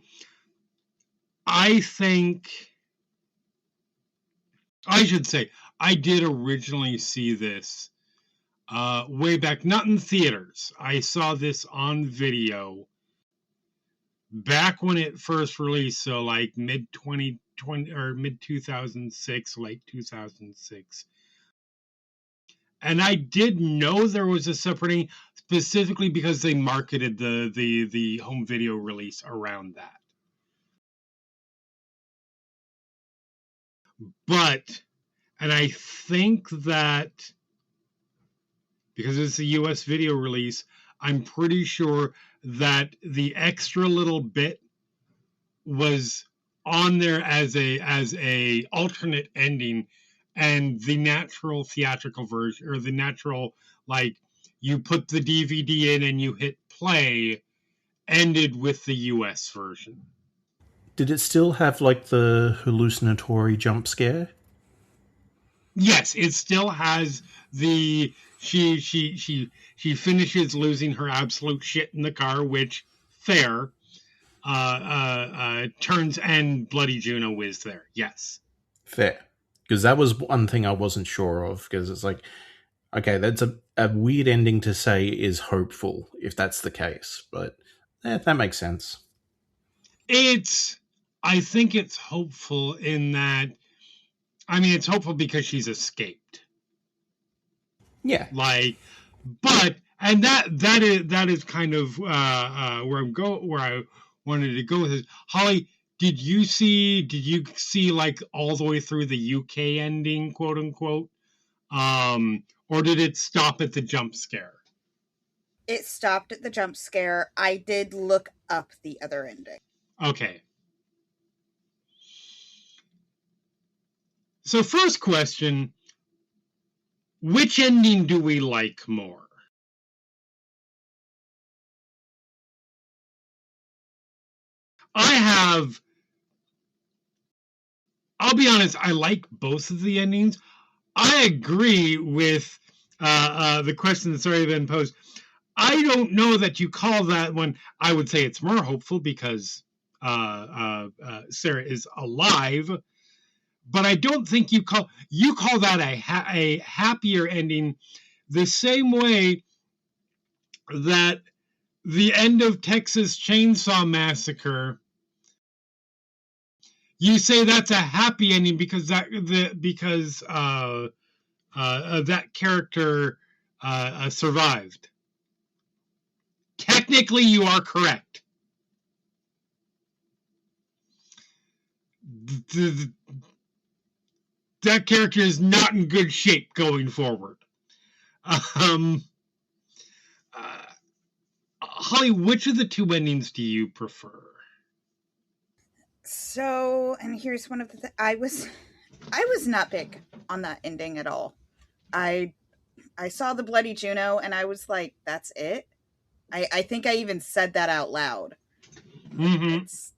think I should say I did originally see this way back, not in theaters. I saw this on video back when it first released, so like mid 2020 or mid 2006, late 2006. And I did know there was a separating, specifically because they marketed the home video release around that. But, and I think that because it's a US video release, I'm pretty sure that the extra little bit was on there as a alternate ending, and the natural theatrical version, or the natural, like, you put the DVD in and you hit play, ended with the US version. Did it still have like the hallucinatory jump scare? Yes, it still has the she finishes losing her absolute shit in the car, which fair. Turns and bloody Juno is there. Yes. Fair. Because that was one thing I wasn't sure of, because it's like, okay, that's a weird ending to say is hopeful, if that's the case. But that makes sense. I think it's hopeful in that, I mean, it's hopeful because she's escaped. Yeah. Like, but, and that is kind of where I wanted to go with this. Holly, Did you see like all the way through the UK ending, quote unquote? Or did it stop at the jump scare? It stopped at the jump scare. I did look up the other ending. Okay. So first question, which ending do we like more? I'll be honest, I like both of the endings. I agree with the question that's already been posed. I don't know that you call that one. I would say it's more hopeful because Sarah is alive, but I don't think you call that a happier ending, the same way that the end of Texas Chainsaw Massacre, you say that's a happy ending because that character survived. Technically, you are correct. That character is not in good shape going forward. Holly, which of the two endings do you prefer? So, and here's one of the I was not big on that ending at all. I saw the bloody Juno and I was like, that's it. I think I even said that out loud. Mm-hmm. It's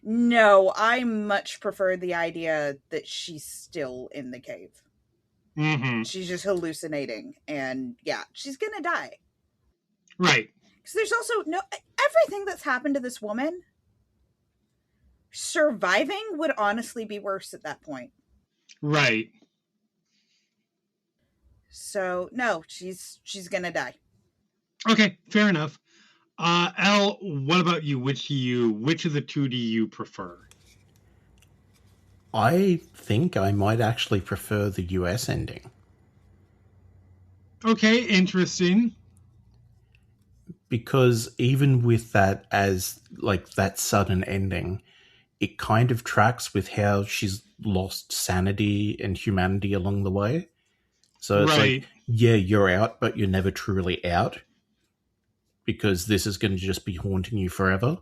no, I much prefer the idea that she's still in the cave. Mm-hmm. She's just hallucinating, and yeah, she's gonna die. Right. Because there's also everything that's happened to this woman. Surviving would honestly be worse at that point. Right. So no, she's gonna die. Okay, fair enough. Elle, what about you? Which of the two do you prefer? I think I might actually prefer the US ending. Okay, interesting. Because even with that as like that sudden ending, it kind of tracks with how she's lost sanity and humanity along the way. So it's like, yeah, you're out, but you're never truly out. Because this is going to just be haunting you forever.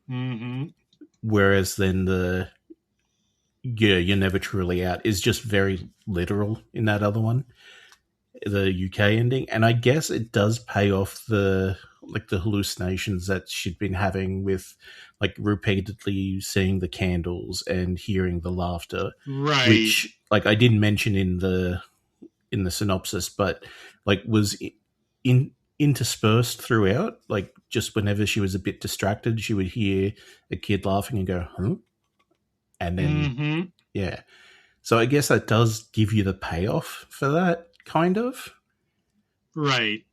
Mm-hmm. Whereas then you're never truly out is just very literal in that other one, the UK ending. And I guess it does pay off the hallucinations that she'd been having with like repeatedly seeing the candles and hearing the laughter. Right. Which like I didn't mention in the synopsis, but like was interspersed throughout, like just whenever she was a bit distracted, she would hear a kid laughing and go, huh? And then, yeah. So I guess that does give you the payoff for that, kind of. Right.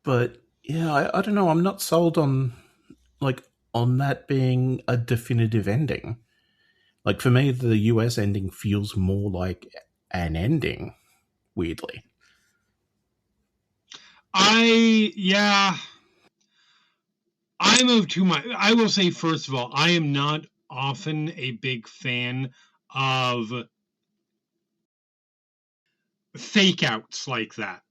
But yeah, I don't know. I'm not sold on that being a definitive ending. Like for me, the US ending feels more like an ending, weirdly. I move too much. I will say, first of all, I am not often a big fan of fake outs like that.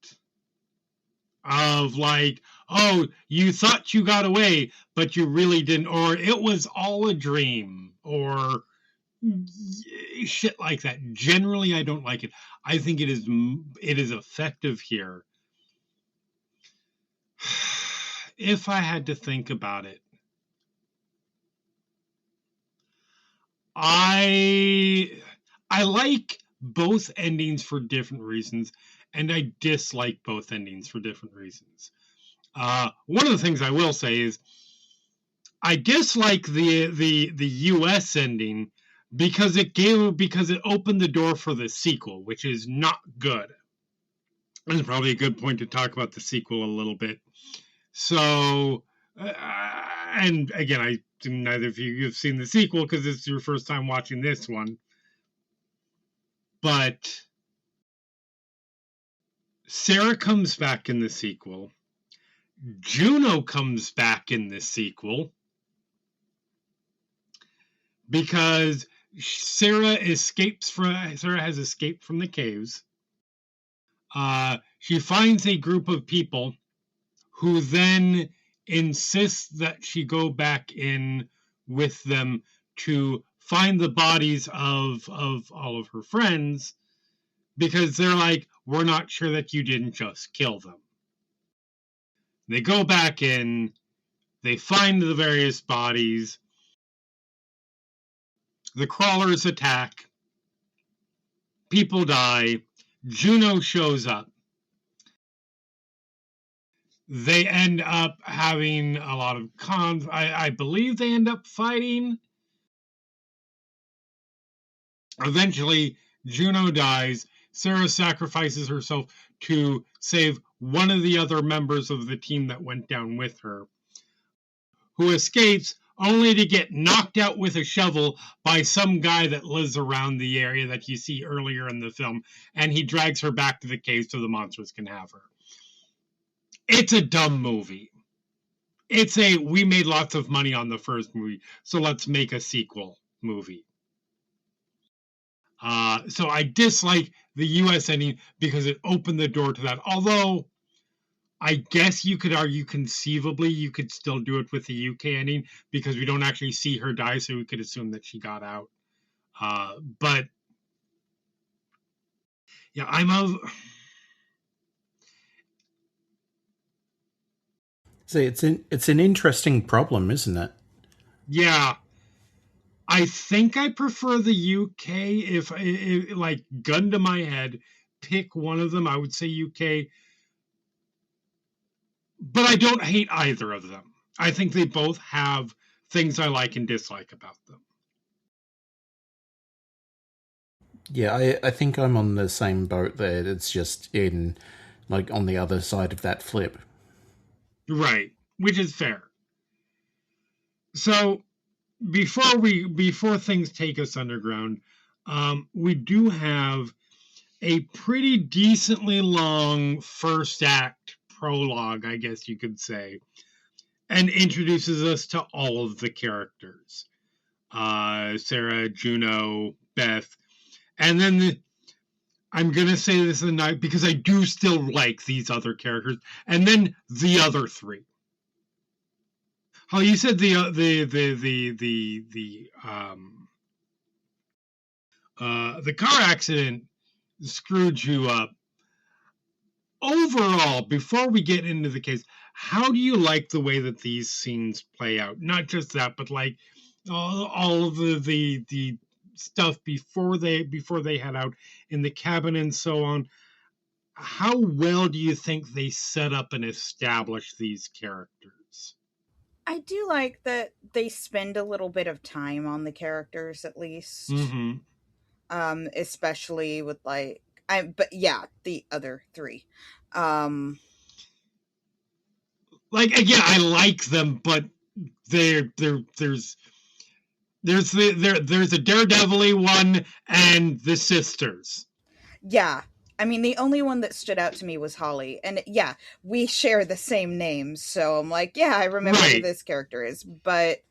Of like, oh, you thought you got away, but you really didn't, or it was all a dream, or shit like that. Generally, I don't like it. I think it is effective here. If I had to think about it, I like both endings for different reasons, and I dislike both endings for different reasons. One of the things I will say is I dislike the US ending because it opened the door for the sequel, which is not good. That's probably a good point to talk about the sequel a little bit. So, and again, neither of you have seen the sequel because it's your first time watching this one. But Sarah comes back in the sequel. Juno comes back in this sequel because Sarah has escaped from the caves. She finds a group of people who then insist that she go back in with them to find the bodies of all of her friends, because they're like, we're not sure that you didn't just kill them. They go back in, they find the various bodies, the crawlers attack, people die, Juno shows up. They end up having a lot of cons. I believe they end up fighting. Eventually, Juno dies. Sarah sacrifices herself to save one of the other members of the team that went down with her, who escapes only to get knocked out with a shovel by some guy that lives around the area that you see earlier in the film, and he drags her back to the cave so the monsters can have her. It's a dumb movie. It's we made lots of money on the first movie, so let's make a sequel movie. So I dislike the US ending because it opened the door to that. Although, I guess you could argue conceivably you could still do it with the UK ending because we don't actually see her die, so we could assume that she got out. But, yeah, See, it's an interesting problem, isn't it? Yeah. I think I prefer the UK. If like, gun to my head, pick one of them, I would say UK. But I don't hate either of them. I think they both have things I like and dislike about them. Yeah, I think I'm on the same boat there. It's just on the other side of that flip. Right, which is fair. So before things take us underground, we do have a pretty decently long first act prologue, I guess you could say, and introduces us to all of the characters. Sarah, Juno, Beth, and then I'm going to say this in the night because I do still like these other characters, and then the other three. Oh, you said the car accident screwed you up. Overall, before we get into the case, how do you like the way that these scenes play out? Not just that, but like all of the stuff before they head out in the cabin and so on. How well do you think they set up and establish these characters? I do like that they spend a little bit of time on the characters, at least. Mm-hmm. Especially with but yeah, the other three. Like, again, I like them, but there's a Daredevil-y one and the sisters. Yeah. I mean, the only one that stood out to me was Holly. And yeah, we share the same names. So I'm like, yeah, I remember who this character is. But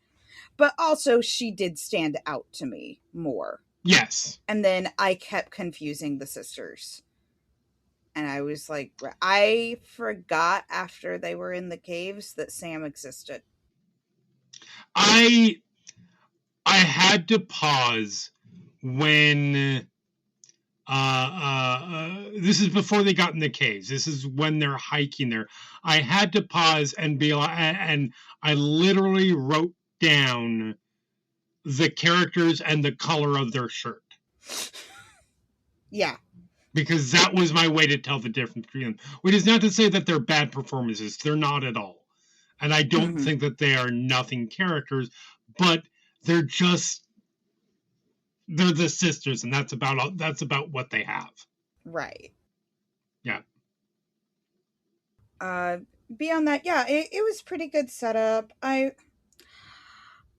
also she did stand out to me more. Yes. And then I kept confusing the sisters. And I was like, I forgot after they were in the caves that Sam existed. I had to pause when this is before they got in the caves. This is when they're hiking there. I had to pause and be like, and I literally wrote down the characters and the color of their shirt. Yeah. Because that was my way to tell the difference between them. Which is not to say that they're bad performances. They're not at all. And I don't think that they are nothing characters, but they're the sisters, and that's about what they have. Right. Yeah. Beyond that, yeah, it was pretty good setup.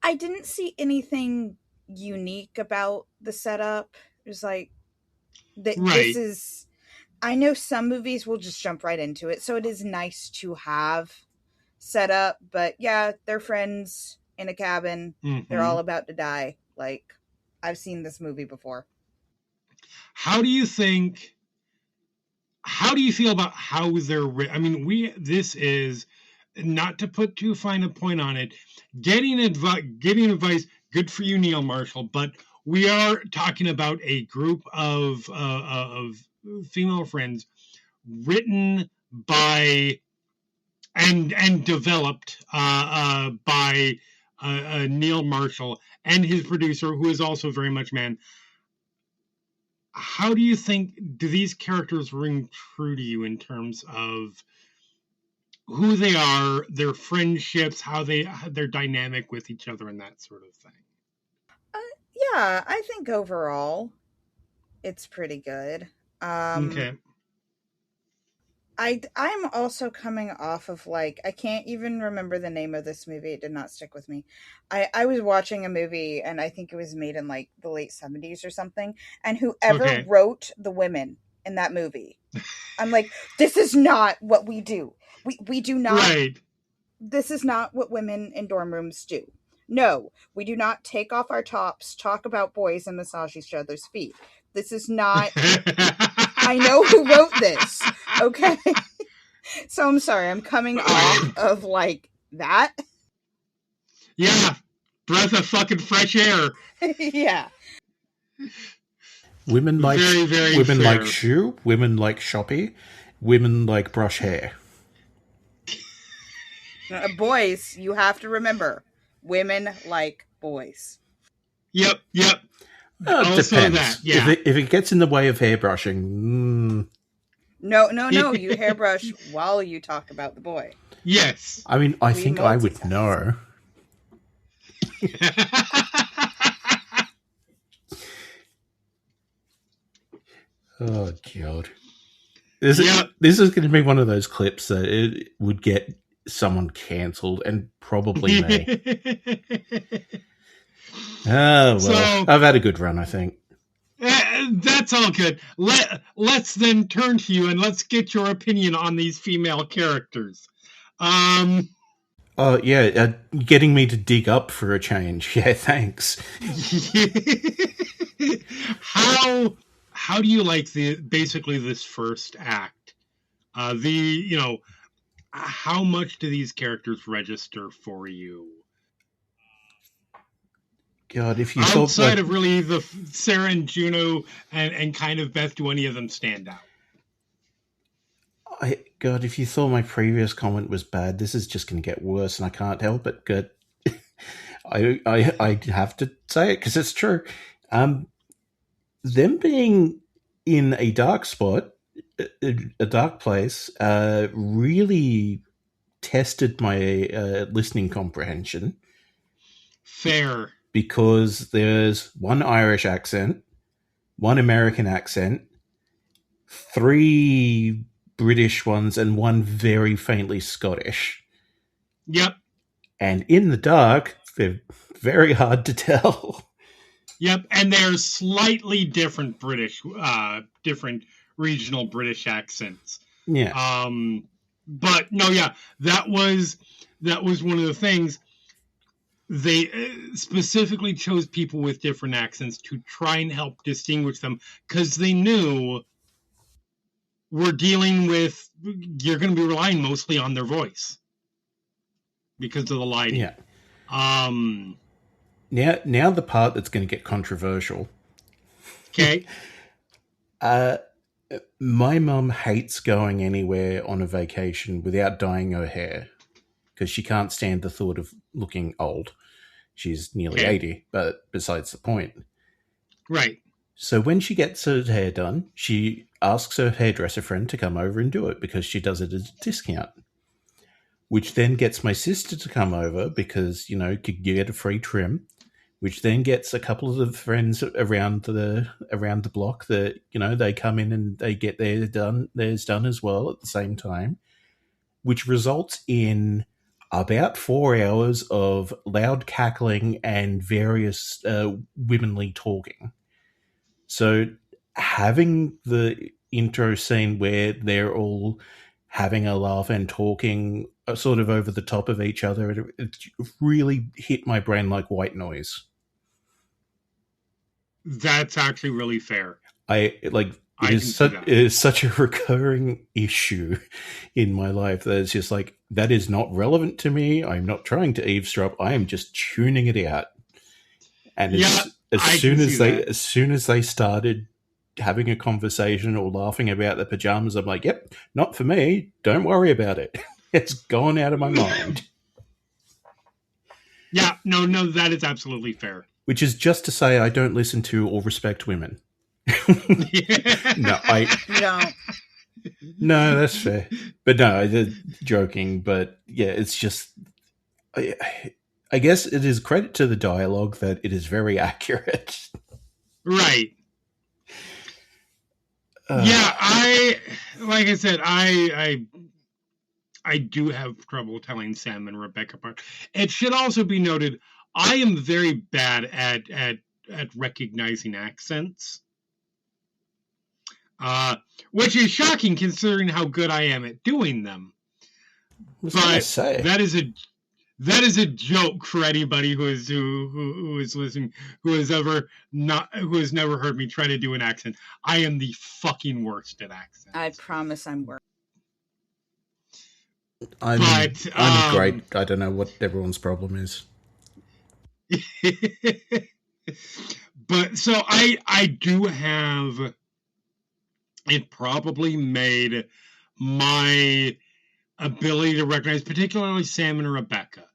I didn't see anything unique about the setup. It was like, this is, I know some movies will just jump right into it, so it is nice to have set up, but yeah, they're friends in a cabin. They're all about to die. Like, I've seen this movie before. How do you feel about how they're written? I mean, this is, not to put too fine a point on it, giving advice, good for you, Neil Marshall, but we are talking about a group of female friends written by and developed by Neil Marshall and his producer, who is also very much man. How do you think, do these characters ring true to you in terms of who they are, their friendships, how their dynamic with each other, and that sort of thing? Yeah, I think overall it's pretty good. Okay. I'm also coming off of, like, I can't even remember the name of this movie. It did not stick with me. I was watching a movie, and I think it was made in like the late 70s or something. And whoever wrote the women in that movie, I'm like, this is not what we do. We do not. Right. This is not what women in dorm rooms do. No, we do not take off our tops, talk about boys, and massage each other's feet. This is not. I know who wrote this. Okay. So I'm sorry. I'm coming off of like that. Yeah. Breath of fucking fresh air. Yeah. Women like very, very women fair. like shoe, women like shoppy, women like brush hair. Boys, you have to remember, women like boys. Yep. Also depends. That, yeah. If it gets in the way of hairbrushing, No, you hairbrush while you talk about the boy. Yes. I mean, I think I would know. Oh, God. This is going to be one of those clips that it would get someone cancelled, and probably me. Oh, well, so, I've had a good run, I think. That's all good. Let's then turn to you, and let's get your opinion on these female characters. Oh, yeah, getting me to dig up for a change. Yeah, thanks. How do you like basically this first act? How much do these characters register for you? God, if you outside of really the Sarah and Juno and kind of Beth, do any of them stand out? God, if you thought my previous comment was bad, this is just going to get worse, and I can't help it. Good, I have to say it because it's true. Them being in a dark spot, a dark place, really tested my listening comprehension. Fair. Because there's one Irish accent, one American accent, 3 British ones, and one very faintly Scottish. Yep. And in the dark, they're very hard to tell. Yep, and they're slightly different different regional British accents. Yeah. But no, yeah, that was one of the things. They specifically chose people with different accents to try and help distinguish them, because they knew you're going to be relying mostly on their voice because of the lighting. Yeah. Now the part that's going to get controversial. Okay. My mum hates going anywhere on a vacation without dyeing her hair because she can't stand the thought of looking old. She's nearly 80, but besides the point. Right. So when she gets her hair done, she asks her hairdresser friend to come over and do it because she does it at a discount. Which then gets my sister to come over because, you get a free trim. Which then gets a couple of friends around the block that, they come in and they get theirs done as well at the same time. Which results in about 4 hours of loud cackling and various womanly talking. So having the intro scene where they're all having a laugh and talking sort of over the top of each other. It really hit my brain like white noise. That's actually really fair. It is such a recurring issue in my life that it's just like, that is not relevant to me. I'm not trying to eavesdrop. I am just tuning it out. And as soon as they started having a conversation or laughing about the pajamas, I'm like, yep, not for me. Don't worry about it. It's gone out of my mind. Yeah, no, that is absolutely fair. Which is just to say I don't listen to or respect women. No, You don't. No, that's fair. But no, joking. But yeah, it's just, I guess it is credit to the dialogue that it is very accurate. Right. Like I said, I do have trouble telling Sam and Rebecca apart. It should also be noted, I am very bad at recognizing accents. Which is shocking considering how good I am at doing them. But that is a joke for anybody who is listening, who has never heard me try to do an accent. I am the fucking worst at accents. I promise I'm worse. I'm great. I don't know what everyone's problem is. But so I do have. It probably made my ability to recognize, particularly Sam and Rebecca,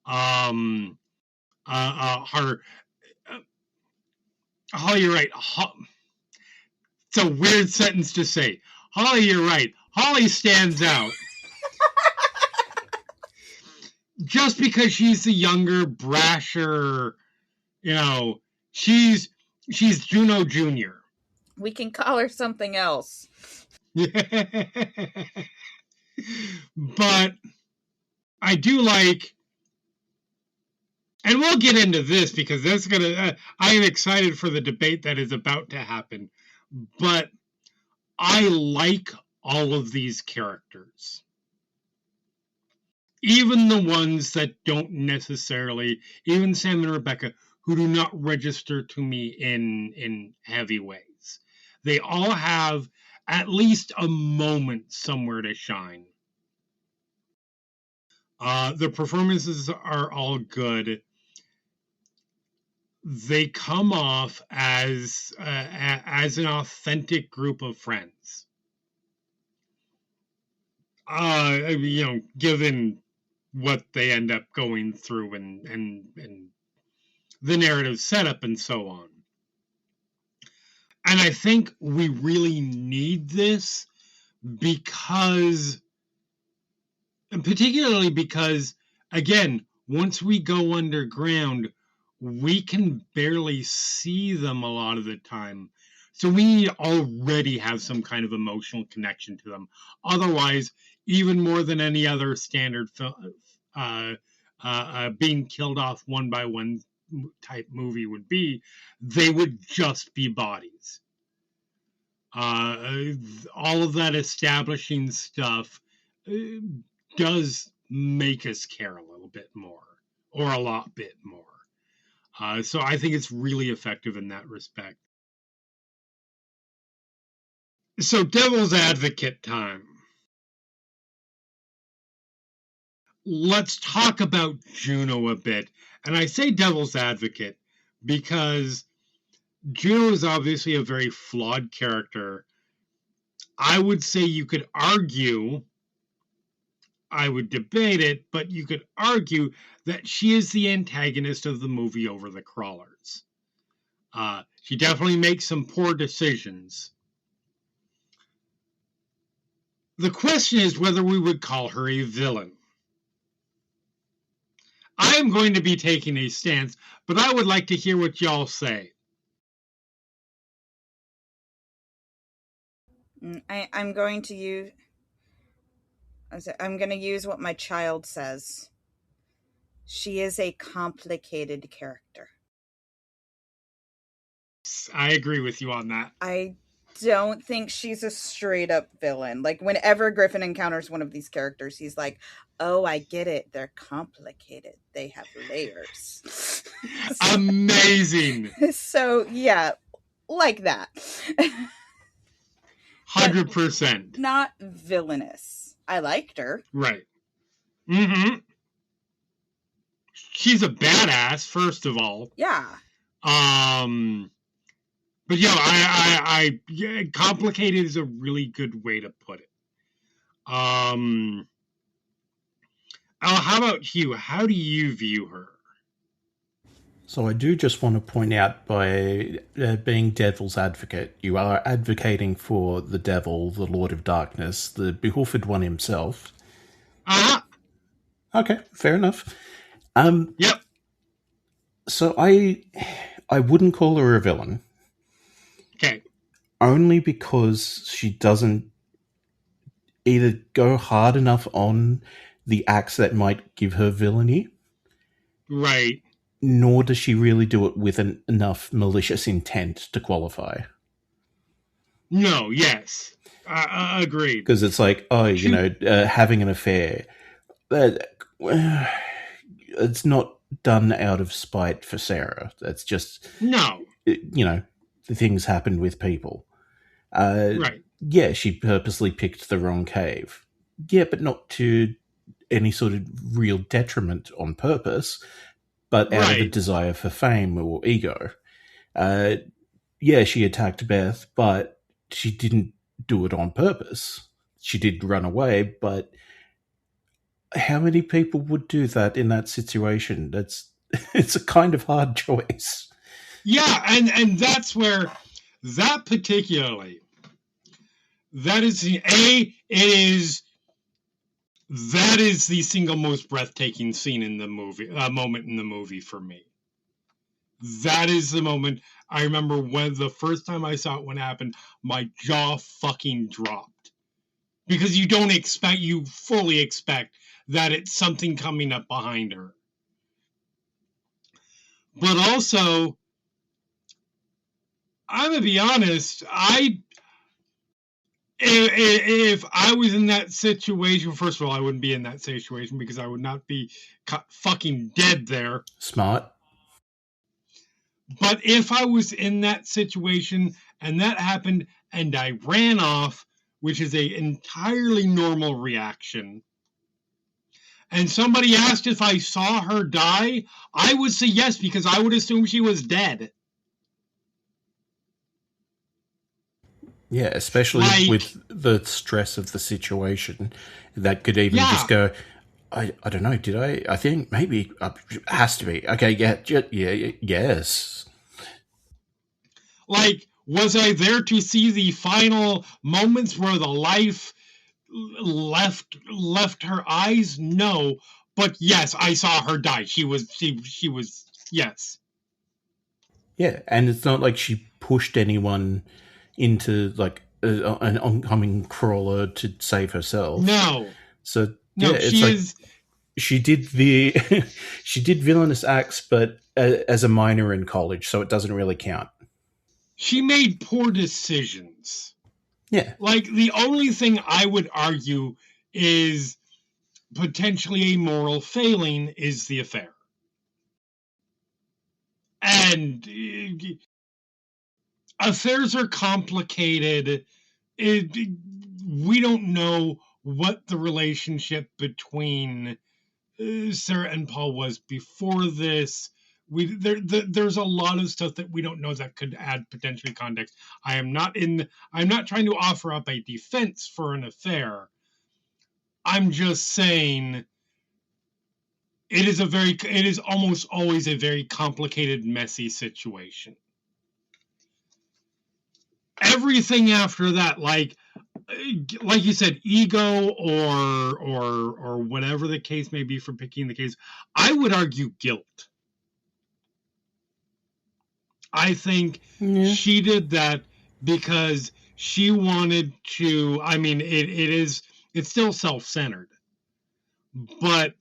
Holly, you're right. It's a weird sentence to say. Holly, you're right. Holly stands out. Just because she's the younger, brasher, she's Juno Jr. We can call her something else. But I do like, and we'll get into this because that's I am excited for the debate that is about to happen. But I like all of these characters. Even the ones that don't necessarily, even Sam and Rebecca, who do not register to me in heavy ways. They all have at least a moment somewhere to shine. The performances are all good. They come off as an authentic group of friends. Given what they end up going through and the narrative setup and so on. And I think we really need this particularly because, again, once we go underground, we can barely see them a lot of the time. So we need to already have some kind of emotional connection to them. Otherwise, even more than any other standard film, being killed off one by one type movie would be, they would just be bodies. All of that establishing stuff does make us care a little bit more, or a lot bit more. So I think it's really effective in that respect. So devil's advocate time. Let's talk about Juno a bit. And I say devil's advocate because Juno is obviously a very flawed character. I would say you could argue, I would debate it, but you could argue that she is the antagonist of the movie Over the Crawlers. She definitely makes some poor decisions. The question is whether we would call her a villain. I am going to be taking a stance, but I would like to hear what y'all say. I'm going to use what my child says. She is a complicated character. I agree with you on that. I don't think she's a straight up villain. Like, whenever Griffin encounters one of these characters, he's like, oh, I get it. They're complicated. They have layers. Amazing. So, yeah, like that. 100%. Not villainous. I liked her. Right. Mm-hmm. She's a badass, first of all. Yeah. But yeah, complicated is a really good way to put it. How about you? How do you view her? So I do just want to point out, by being devil's advocate, you are advocating for the devil, the Lord of Darkness, the behoofed one himself. Uh-huh. Okay, fair enough. Yep. So I wouldn't call her a villain. Okay. Only because she doesn't either go hard enough on the acts that might give her villainy. Right. Nor does she really do it with enough malicious intent to qualify. No, yes. Agreed. Because it's like, having an affair. It's not done out of spite for Sarah. That's just... No. The things happen with people. Right. Yeah, she purposely picked the wrong cave. Yeah, but not to any sort of real detriment on purpose, but out of a desire for fame or ego. Yeah, she attacked Beth, but she didn't do it on purpose. She did run away, but how many people would do that in that situation? It's a kind of hard choice. Yeah, and that's where that particularly, that is the single most breathtaking scene in the movie, moment in the movie for me. That is the moment. I remember when the first time I saw it when it happened, my jaw fucking dropped. Because you fully expect that it's something coming up behind her. But also, I'm going to be honest, if I was in that situation, first of all, I wouldn't be in that situation because I would not be fucking dead there. Smart. But if I was in that situation and that happened and I ran off, which is an entirely normal reaction, and somebody asked if I saw her die, I would say yes because I would assume she was dead. Yeah, especially with the stress of the situation. That could even just go, I don't know, did I think maybe it has to be. Okay, yeah, yes. Like, was I there to see the final moments where the life left her eyes? No, but yes, I saw her die. She was yes. Yeah, and it's not like she pushed anyone into like an oncoming crawler to save herself. No. So no, yeah, it's she did she did villainous acts, but as a minor in college, so it doesn't really count. She made poor decisions. Yeah. Like, the only thing I would argue is potentially a moral failing is the affair. And affairs are complicated. We don't know what the relationship between Sarah and Paul was before this. There's a lot of stuff that we don't know that could add potentially context. I'm not trying to offer up a defense for an affair. I'm just saying it is almost always a very complicated, messy situation. Everything after that, like you said, ego or whatever the case may be for picking the case, I would argue guilt. I think she did that because she wanted to. I mean, it's still self-centered, but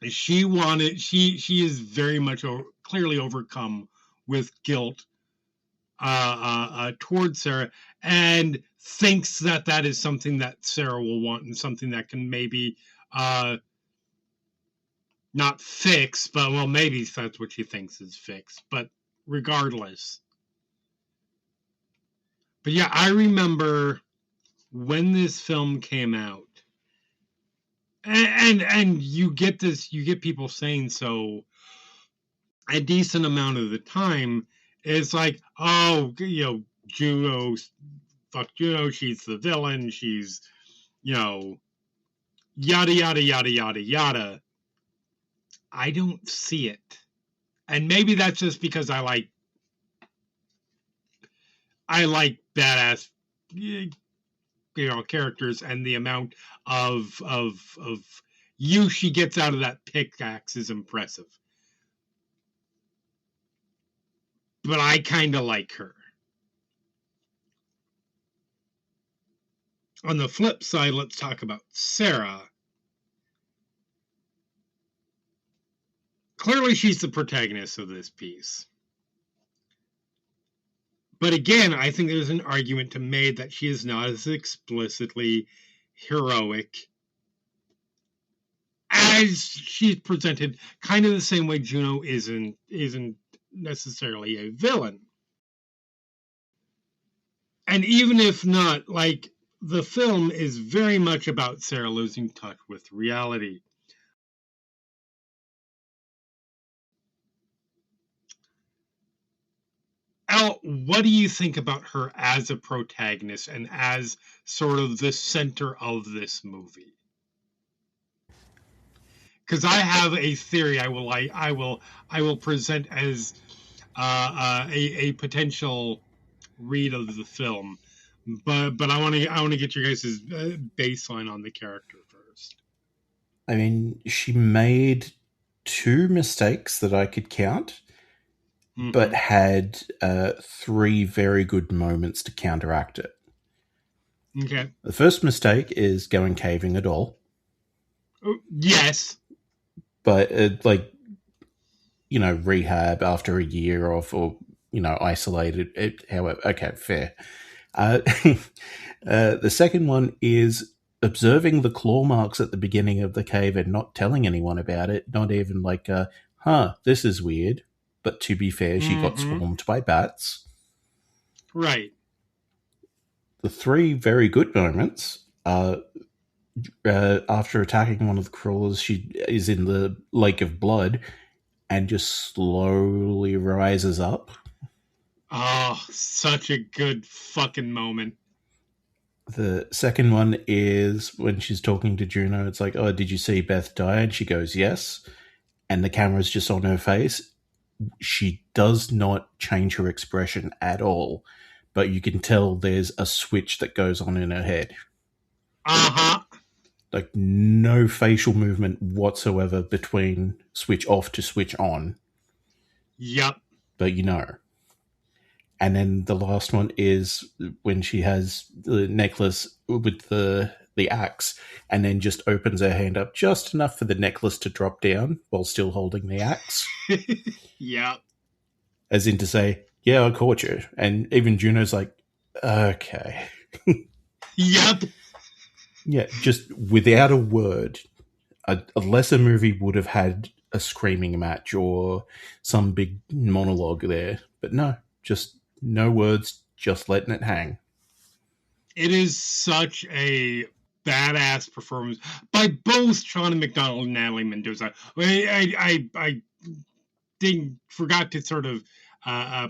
she is very much clearly overcome with guilt towards Sarah, and thinks that is something that Sarah will want and something that can maybe not fix, but well, maybe that's what she thinks is fixed. But regardless, but yeah, I remember when this film came out, and you get people saying so a decent amount of the time. It's like, oh, Juno, fuck Juno, she's the villain, she's, yada, yada, yada, yada, yada. I don't see it. And maybe that's just because I like badass, characters, and the amount of use she gets out of that pickaxe is impressive. But I kind of like her. On the flip side, let's talk about Sarah. Clearly, she's the protagonist of this piece. But again, I think there's an argument to be made that she is not as explicitly heroic as she's presented, kind of the same way Juno isn't necessarily a villain. And even if not, the film is very much about Sarah losing touch with reality. Al, what do you think about her as a protagonist and as sort of the center of this movie? Because I have a theory I will present as a potential read of the film, but I want to get your guys' baseline on the character first. I mean, she made 2 mistakes that I could count, but had 3 very good moments to counteract it. Okay. The first mistake is going caving at all. Yes. But, rehab after a year of, or, isolated, however, okay, fair. The second one is observing the claw marks at the beginning of the cave and not telling anyone about it, not even this is weird. But to be fair, she got swarmed by bats. Right. The 3 very good moments are after attacking one of the crawlers, she is in the lake of blood and just slowly rises up. Oh, such a good fucking moment. The second one is when she's talking to Juno. It's like, oh, did you see Beth die? And she goes, yes. And the camera's just on her face. She does not change her expression at all, but you can tell there's a switch that goes on in her head. Uh-huh. No facial movement whatsoever between switch off to switch on. Yep. But And then the last one is when she has the necklace with the axe and then just opens her hand up just enough for the necklace to drop down while still holding the axe. Yep. As in to say, yeah, I caught you. And even Juno's like, okay. Yep. Yeah, just without a word. A lesser movie would have had a screaming match or some big monologue there. But no, just no words, just letting it hang. It is such a badass performance by both Sean McDonald and Natalie Mendoza. I forgot to sort of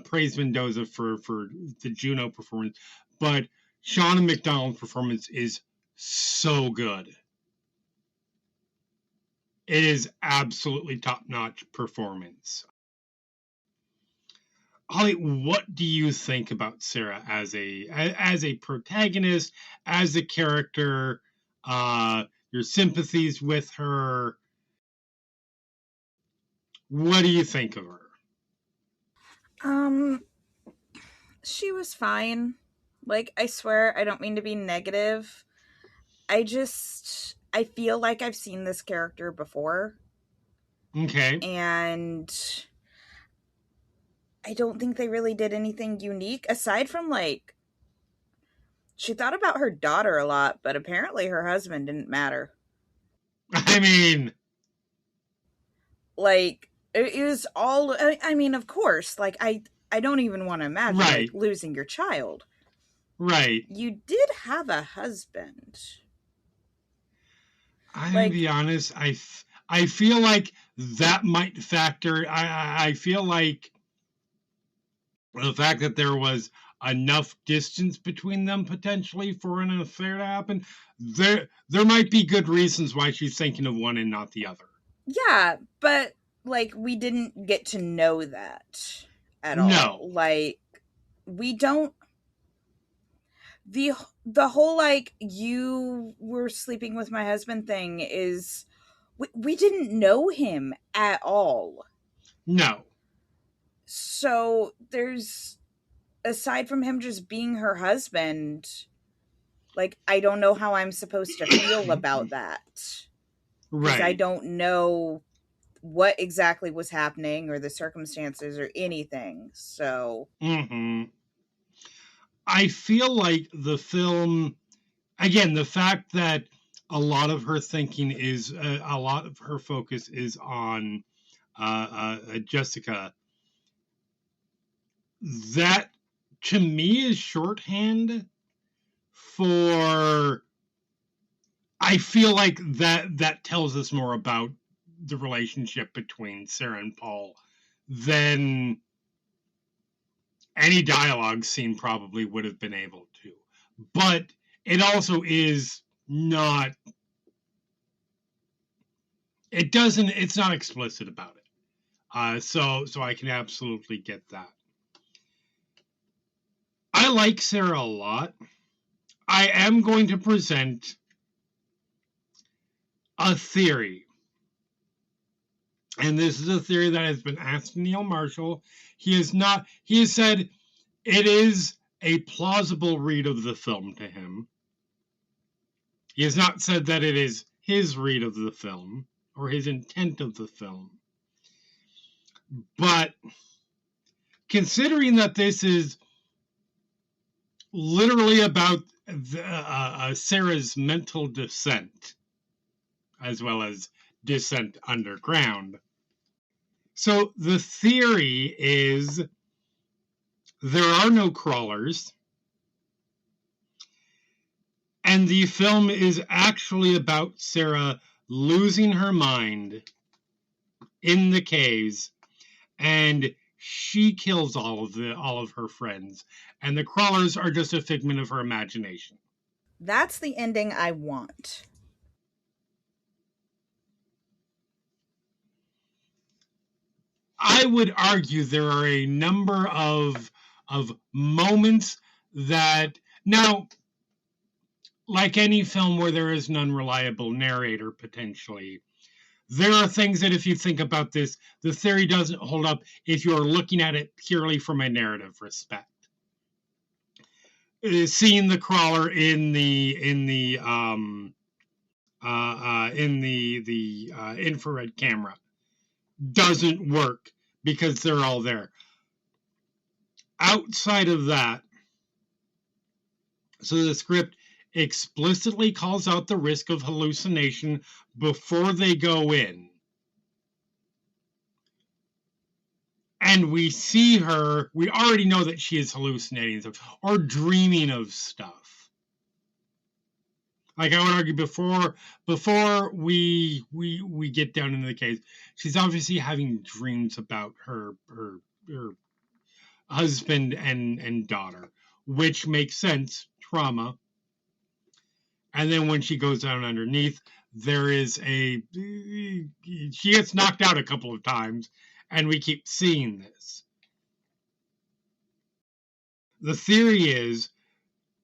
praise Mendoza for the Juno performance, but Sean McDonald's performance is so good. It is absolutely top-notch performance. Holly, what do you think about Sarah as a protagonist, as a character, your sympathies with her? What do you think of her? She was fine. I swear, I don't mean to be negative. I feel like I've seen this character before. Okay. And I don't think they really did anything unique aside from like she thought about her daughter a lot, but apparently her husband didn't matter. I mean, Like it was all. I mean, of course. Like I don't even want to imagine Right. like losing your child. right. You did have a husband. I'm Like- gonna be honest. I feel like that might factor. I feel like the fact that there was enough distance between them potentially for an affair to happen. There might be good reasons why she's thinking of one and not the other. Yeah, but like we didn't get to know that at all. No. Like we don't the whole like you were sleeping with my husband thing is we didn't know him at all. No. So there's aside from him just being her husband, like I don't know how I'm supposed to feel about that. Right. I don't know what exactly was happening or the circumstances or anything. So I feel like the film, again, the fact that a lot of her thinking is, a lot of her focus is on Jessica, that to me is shorthand for, I feel like that tells us more about the relationship between Sarah and Paul than any dialogue scene probably would have been able to. But it also is not, it's not explicit about it. So I can absolutely get that. I like Sarah a lot. I am going to present a theory. And this is a theory that has been asked to Neil Marshall. He has said it is a plausible read of the film to him. He has not said that it is his read of the film or his intent of the film. But considering that this is literally about Sarah's mental descent, as well as descent underground. So the theory is there are no crawlers, and the film is actually about Sarah losing her mind in the caves, and she kills all of her friends, and the crawlers are just a figment of her imagination. that's the ending I want. I would argue there are a number of moments that, now, like any film where there is an unreliable narrator potentially, there are things that if you think about this, the theory doesn't hold up if you're looking at it purely from a narrative respect. Seeing the crawler in the infrared camera doesn't work because they're all there. Outside of that, so the script explicitly calls out the risk of hallucination before they go in. And we see her, we already know that she is hallucinating stuff or dreaming of stuff. Like I would argue before we get down into the case, she's obviously having dreams about her husband and daughter, which makes sense, trauma. And then when she goes down underneath, she gets knocked out a couple of times, and we keep seeing this. The theory is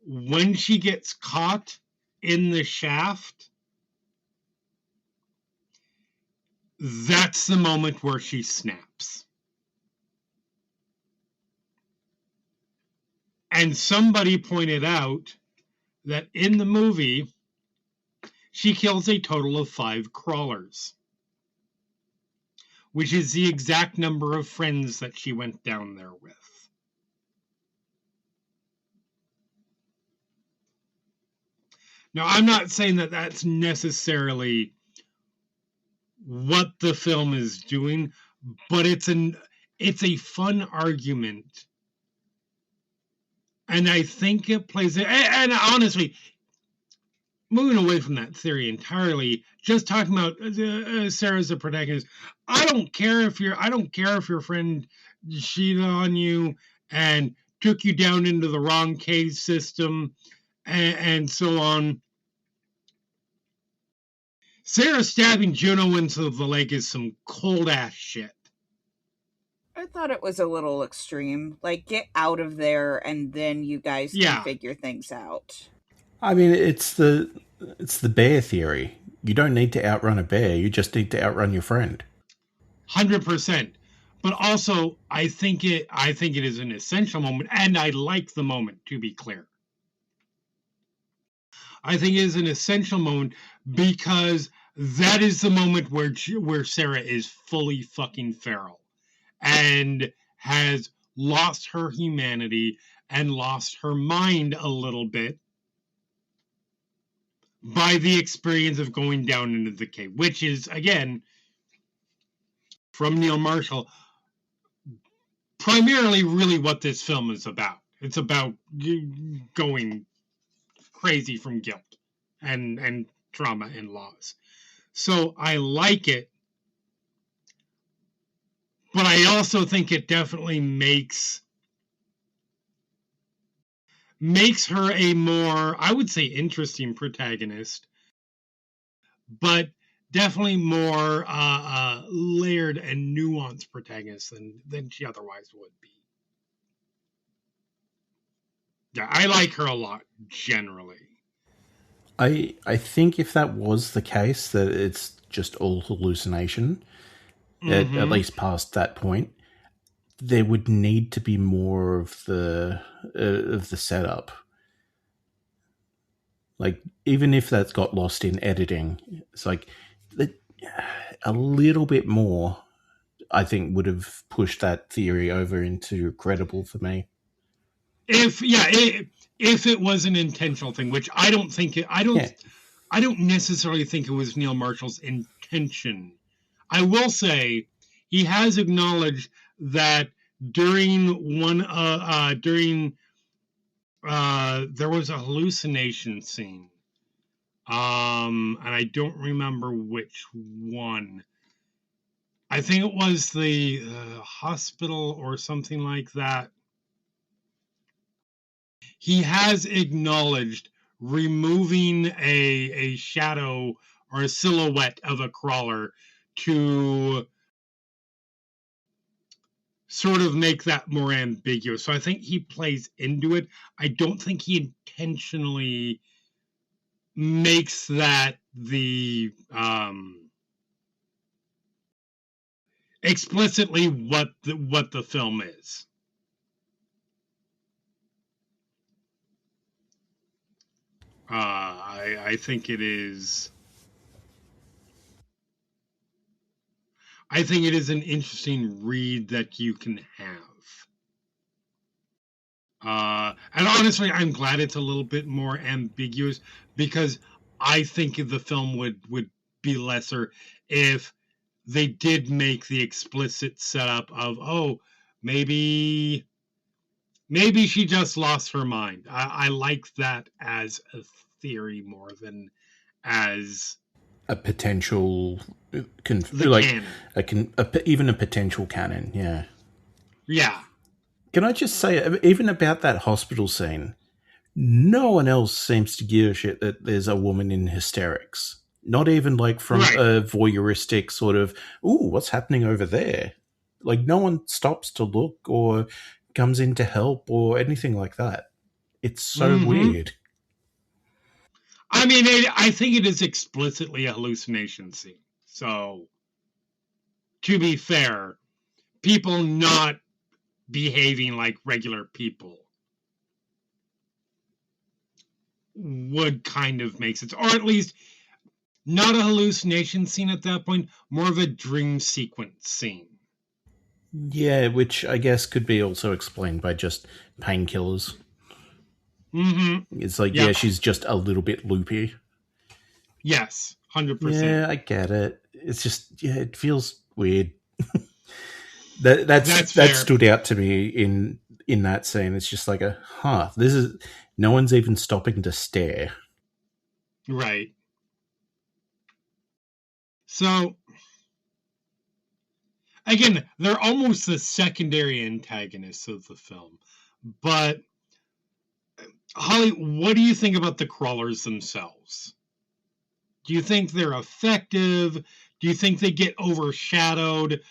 when she gets caught in the shaft, that's the moment where she snaps. And somebody pointed out that in the movie, she kills a total of 5 crawlers. which is the exact number of friends that she went down there with. Now, I'm not saying that that's necessarily what the film is doing, but it's a fun argument. And I think it plays it. And honestly, moving away from that theory entirely, just talking about Sarah's the protagonist. I don't care if your friend cheated on you and took you down into the wrong cave system and so on. Sarah stabbing Juno into the leg is some cold ass shit. I thought it was a little extreme. Like, get out of there and then you guys can figure things out. I mean, it's the bear theory. You don't need to outrun a bear. You just need to outrun your friend. 100%. But also, I think it is an essential moment, and I like the moment, to be clear. I think it is an essential moment because that is the moment where Sarah is fully fucking feral and has lost her humanity and lost her mind a little bit by the experience of going down into the cave, which is, again, from Neil Marshall, primarily really what this film is about. It's about going crazy from guilt and trauma and loss. So I like it, but I also think it definitely makes her a more, I would say, interesting protagonist, but definitely more layered and nuanced protagonist than she otherwise would be. Yeah, I like her a lot, generally. I think if that was the case, that it's just all hallucination, at least past that point, there would need to be more of the setup. Like, even if that's got lost in editing, it's like a little bit more, I think, would have pushed that theory over into credible for me. If it was an intentional thing, which I don't think I don't necessarily think it was Neil Marshall's intention. I will say he has acknowledged that during there was a hallucination scene, and I don't remember which one. I think it was the hospital or something like that. He has acknowledged removing a shadow or a silhouette of a crawler to sort of make that more ambiguous. So I think he plays into it. I don't think he intentionally makes that the explicitly what the film is. I think it is. I think it is an interesting read that you can have. And honestly, I'm glad it's a little bit more ambiguous because I think the film would be lesser if they did make the explicit setup of, oh, maybe she just lost her mind. I like that as a theory more than as a potential canon. Even a potential canon. Yeah. Can I just say, even about that hospital scene, no one else seems to give a shit that there's a woman in hysterics. Not even like from a voyeuristic sort of, ooh, what's happening over there? Like, no one stops to look or comes in to help or anything like that. It's so weird. I mean, I think it is explicitly a hallucination scene. So, to be fair, people not behaving like regular people would kind of make sense. Or at least Not a hallucination scene at that point, more of a dream sequence scene. Yeah, which I guess could be also explained by just painkillers. Mm-hmm. It's like, yeah, she's just a little bit loopy. Yes, 100%. Yeah, I get it. It's just, yeah, it feels weird. that stood out to me in that scene. It's just like this is, no one's even stopping to stare. Right. So, again, they're almost the secondary antagonists of the film. But, Holly, what do you think about the crawlers themselves? Do you think they're effective? Do you think they get overshadowed?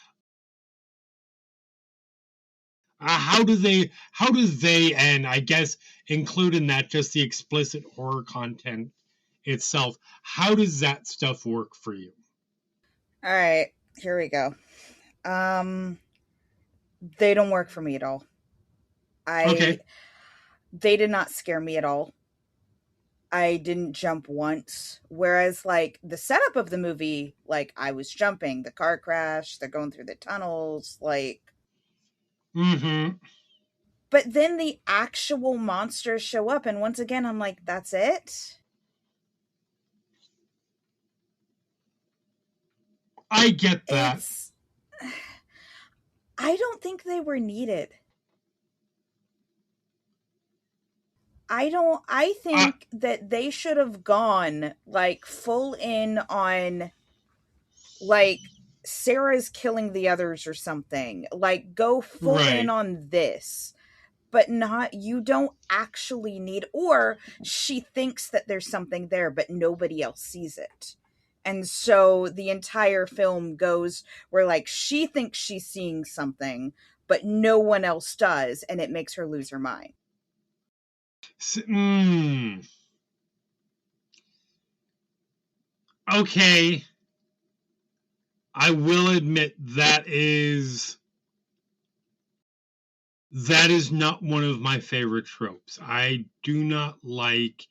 How do they, and I guess include in that just the explicit horror content itself, how does that stuff work for you? All right, here we go. They don't work for me at all. They did not scare me at all. I didn't jump once. Whereas, like, the setup of the movie, like, I was jumping. The car crash, they're going through the tunnels, like... Mm-hmm. But then the actual monsters show up, and once again, I'm like, that's it? I get that. I don't think they were needed. I think that they should have gone, like, full in on, like, Sarah's killing the others or something. Like, go full in on this. But not, you don't actually need, or she thinks that there's something there, but nobody else sees it. And so the entire film goes where, like, she thinks she's seeing something, but no one else does, and it makes her lose her mind. Okay. I will admit that is not one of my favorite tropes. I do not like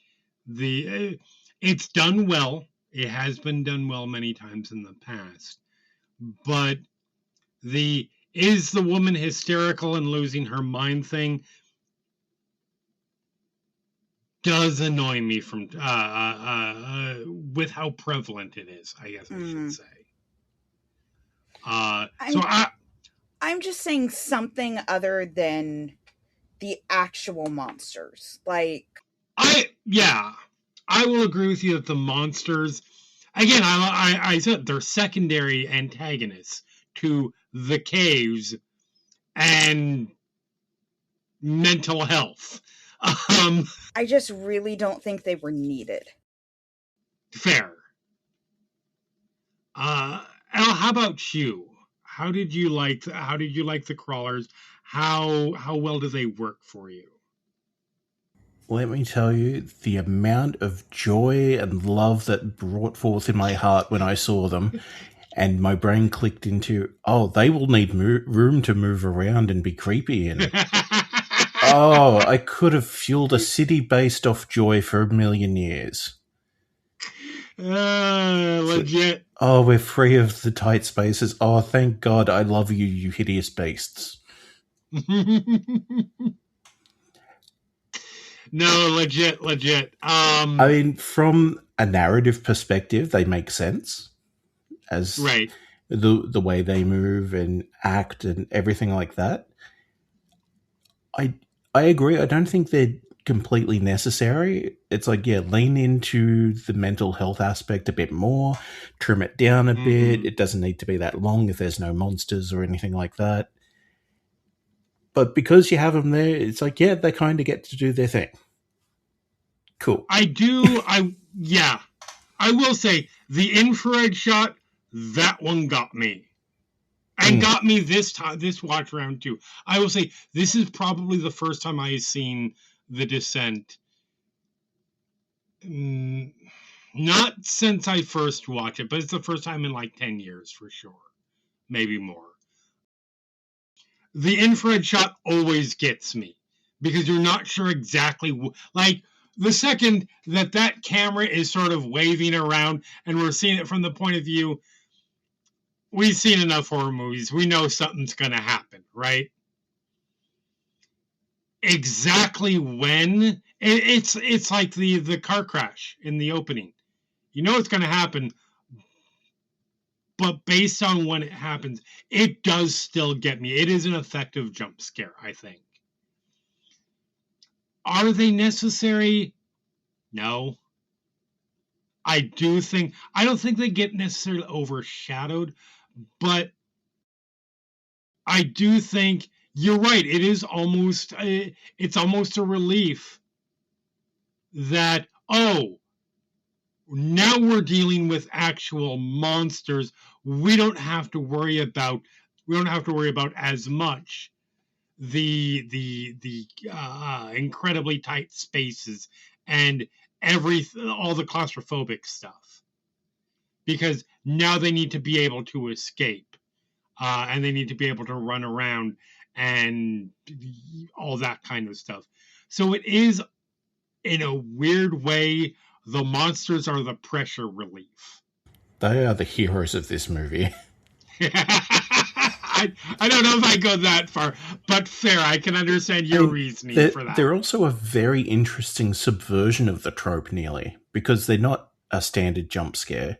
it's done well. It has been done well many times in the past. But is the woman hysterical and losing her mind thing does annoy me from with how prevalent it is, I guess I should say. I'm just saying something other than the actual monsters. Like, I will agree with you that the monsters, again, I said they're secondary antagonists to the caves and mental health. I just really don't think they were needed. Fair. Al, how about you? How did you like the crawlers? How well do they work for you? Let me tell you, the amount of joy and love that brought forth in my heart when I saw them, and my brain clicked into, they will need room to move around and be creepy in. I could have fueled a city based off joy for 1,000,000 years. Legit. We're free of the tight spaces. Thank God, I love you, you hideous beasts. No, legit. I mean, from a narrative perspective, they make sense. As the way they move and act and everything like that. I agree. I don't think they're completely necessary. It's like, lean into the mental health aspect a bit more, trim it down a bit. It doesn't need to be that long if there's no monsters or anything like that. But because you have them there, it's like, they kind of get to do their thing. Cool. I will say the infrared shot, that one got me. And got me this watch round too. I will say this is probably the first time I've seen The Descent. Not since I first watched it, but it's the first time in like 10 years for sure. Maybe more. The infrared shot always gets me because you're not sure exactly, like, the second that camera is sort of waving around and we're seeing it from the point of view, we've seen enough horror movies. We know something's going to happen, right? Exactly when, it's like the car crash in the opening. You know it's going to happen, but based on when it happens, it does still get me. It is an effective jump scare, I think. Are they necessary? No. I don't think they get necessarily overshadowed, but I do think you're right. It is almost, it's almost a relief that, oh, now we're dealing with actual monsters. We don't have to worry about as much the incredibly tight spaces and all the claustrophobic stuff, because now they need to be able to escape, and they need to be able to run around and all that kind of stuff. So it is, in a weird way, the monsters are the pressure relief. They are the heroes of this movie. I don't know if I go that far, but fair. I can understand your reasoning for that. They're also a very interesting subversion of the trope, nearly, because they're not a standard jump scare.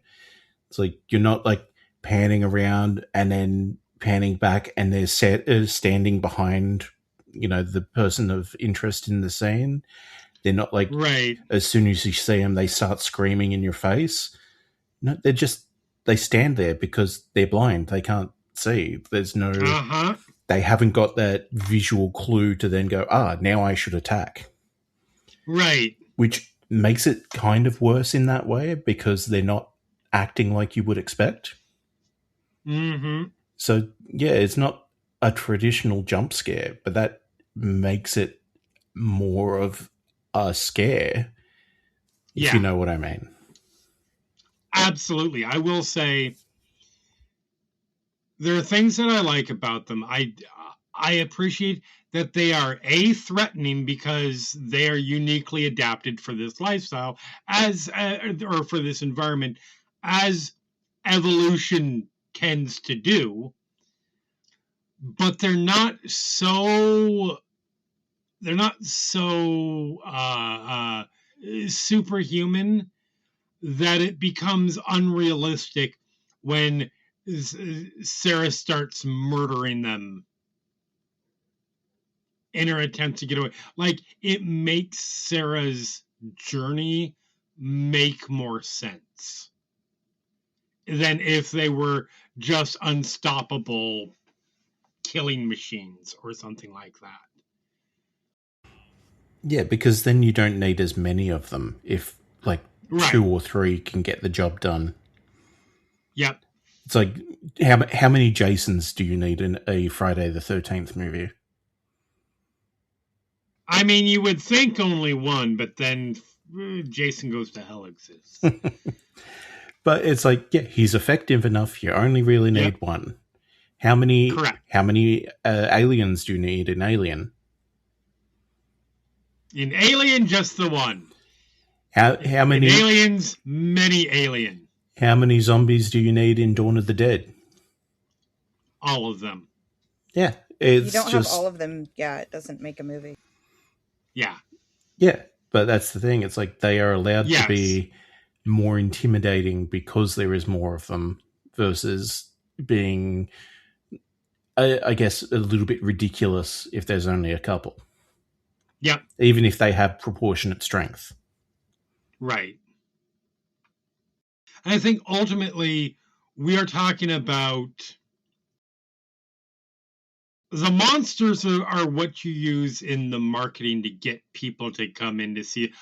It's like you're not like panning around and then panning back, and they're standing behind, the person of interest in the scene. They're not like, right, as soon as you see them, they start screaming in your face. No, they stand there because they're blind. They can't see. There's no, they haven't got that visual clue to then go, now I should attack. Right. Which makes it kind of worse in that way, because they're not acting like you would expect. Mm-hmm. So, yeah, it's not a traditional jump scare, but that makes it more of a scare, if you know what I mean. Absolutely. I will say there are things that I like about them. I appreciate that they are threatening because they are uniquely adapted for this lifestyle or for this environment, as evolution tends to do. But they're not so superhuman that it becomes unrealistic when Sarah starts murdering them in her attempt to get away. Like, it makes Sarah's journey make more sense than if they were just unstoppable killing machines or something like that. Yeah, because then you don't need as many of them if, like, 2 or 3 can get the job done. Yep. It's like, how many Jasons do you need in a Friday the 13th movie? I mean, you would think only one, but then Jason Goes to Hell exists. But it's like, yeah, he's effective enough. You only really need one. How many aliens do you need in Alien? In Alien, just the one. How many in Aliens? Many alien. How many zombies do you need in Dawn of the Dead? All of them. Yeah, you don't have all of them. Yeah, it doesn't make a movie. Yeah. Yeah, but that's the thing. It's like they are allowed to be more intimidating because there is more of them, versus being, I guess, a little bit ridiculous if there's only a couple. Yeah. Even if they have proportionate strength. Right. And I think ultimately we are talking about the monsters are what you use in the marketing to get people to come in to see.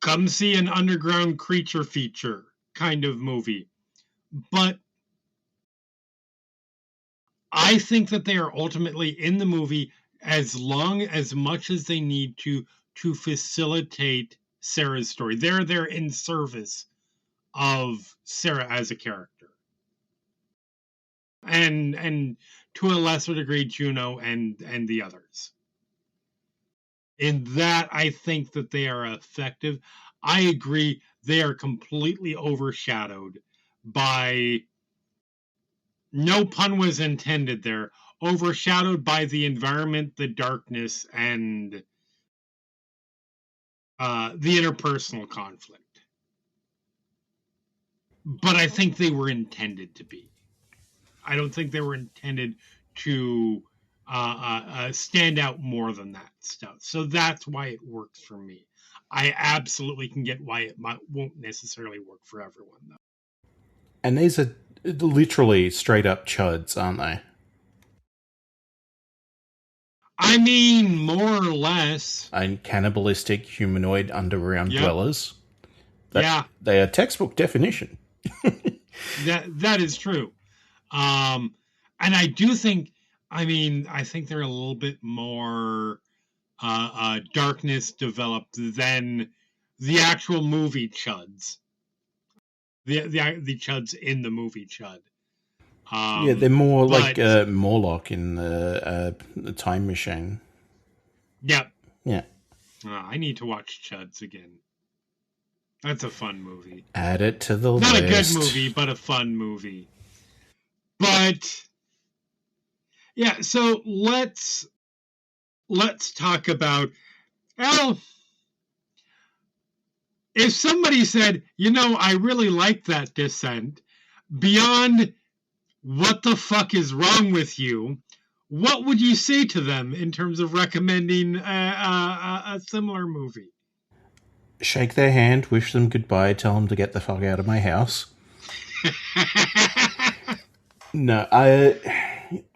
Come see an underground creature feature kind of movie. But I think that they are ultimately in the movie as much as they need to facilitate Sarah's story. They're there in service of Sarah as a character. And to a lesser degree, Juno and the others. In that, I think that they are effective. I agree, they are completely overshadowed by, no pun was intended there, overshadowed by the environment, the darkness, and the interpersonal conflict. But I think they were intended to be. I don't think they were intended to stand out more than that stuff. So that's why it works for me. I absolutely can get why it won't necessarily work for everyone, though. And these are literally straight up chuds, aren't they? I mean, more or less. And cannibalistic humanoid underground dwellers. Yeah. They are textbook definition. That is true. And I do think, I think they're a little bit more darkness developed than the actual movie chuds. The chuds in the movie Chud. They're more like Morlock in the Time Machine. Yep. Yeah. I need to watch Chuds again. That's a fun movie. Add it to the list. Not a good movie, but a fun movie. But yeah, so let's talk about, well, if somebody said, I really like that Descent, beyond what the fuck is wrong with you, what would you say to them in terms of recommending a similar movie? Shake their hand, wish them goodbye, tell them to get the fuck out of my house. No,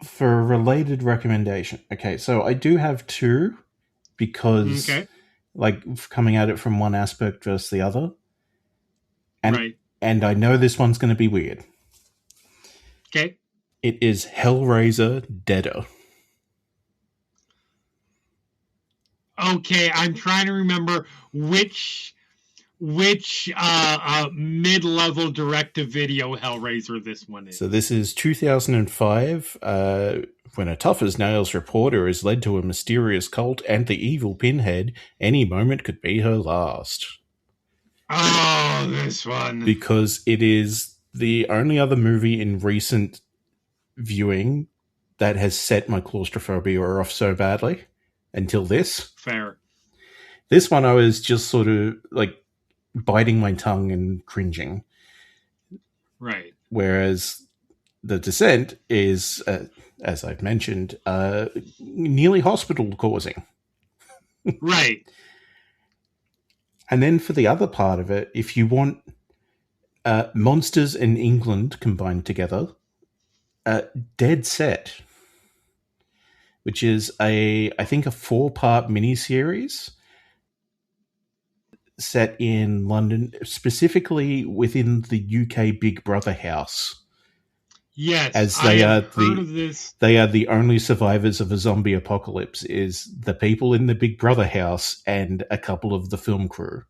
for a related recommendation. Okay, so I do have two, because coming at it from one aspect versus the other. And I know this one's going to be weird. Okay. It is Hellraiser Deader. Okay, I'm trying to remember which mid-level direct-to-video Hellraiser this one is. So this is 2005, when a tough-as-nails reporter is led to a mysterious cult and the evil Pinhead. Any moment could be her last. Oh, this one. Because it is the only other movie in recent viewing that has set my claustrophobia off so badly until this. Fair. This one I was just sort of biting my tongue and cringing. Right. Whereas The Descent is, as I've mentioned, nearly hospital causing. Right. And then for the other part of it, if you want monsters in England combined together, Dead Set, which is I think a 4-part miniseries set in London, specifically within the UK Big Brother house. Yes, as I have heard of this. They are the only survivors of a zombie apocalypse, is the people in the Big Brother house and a couple of the film crew.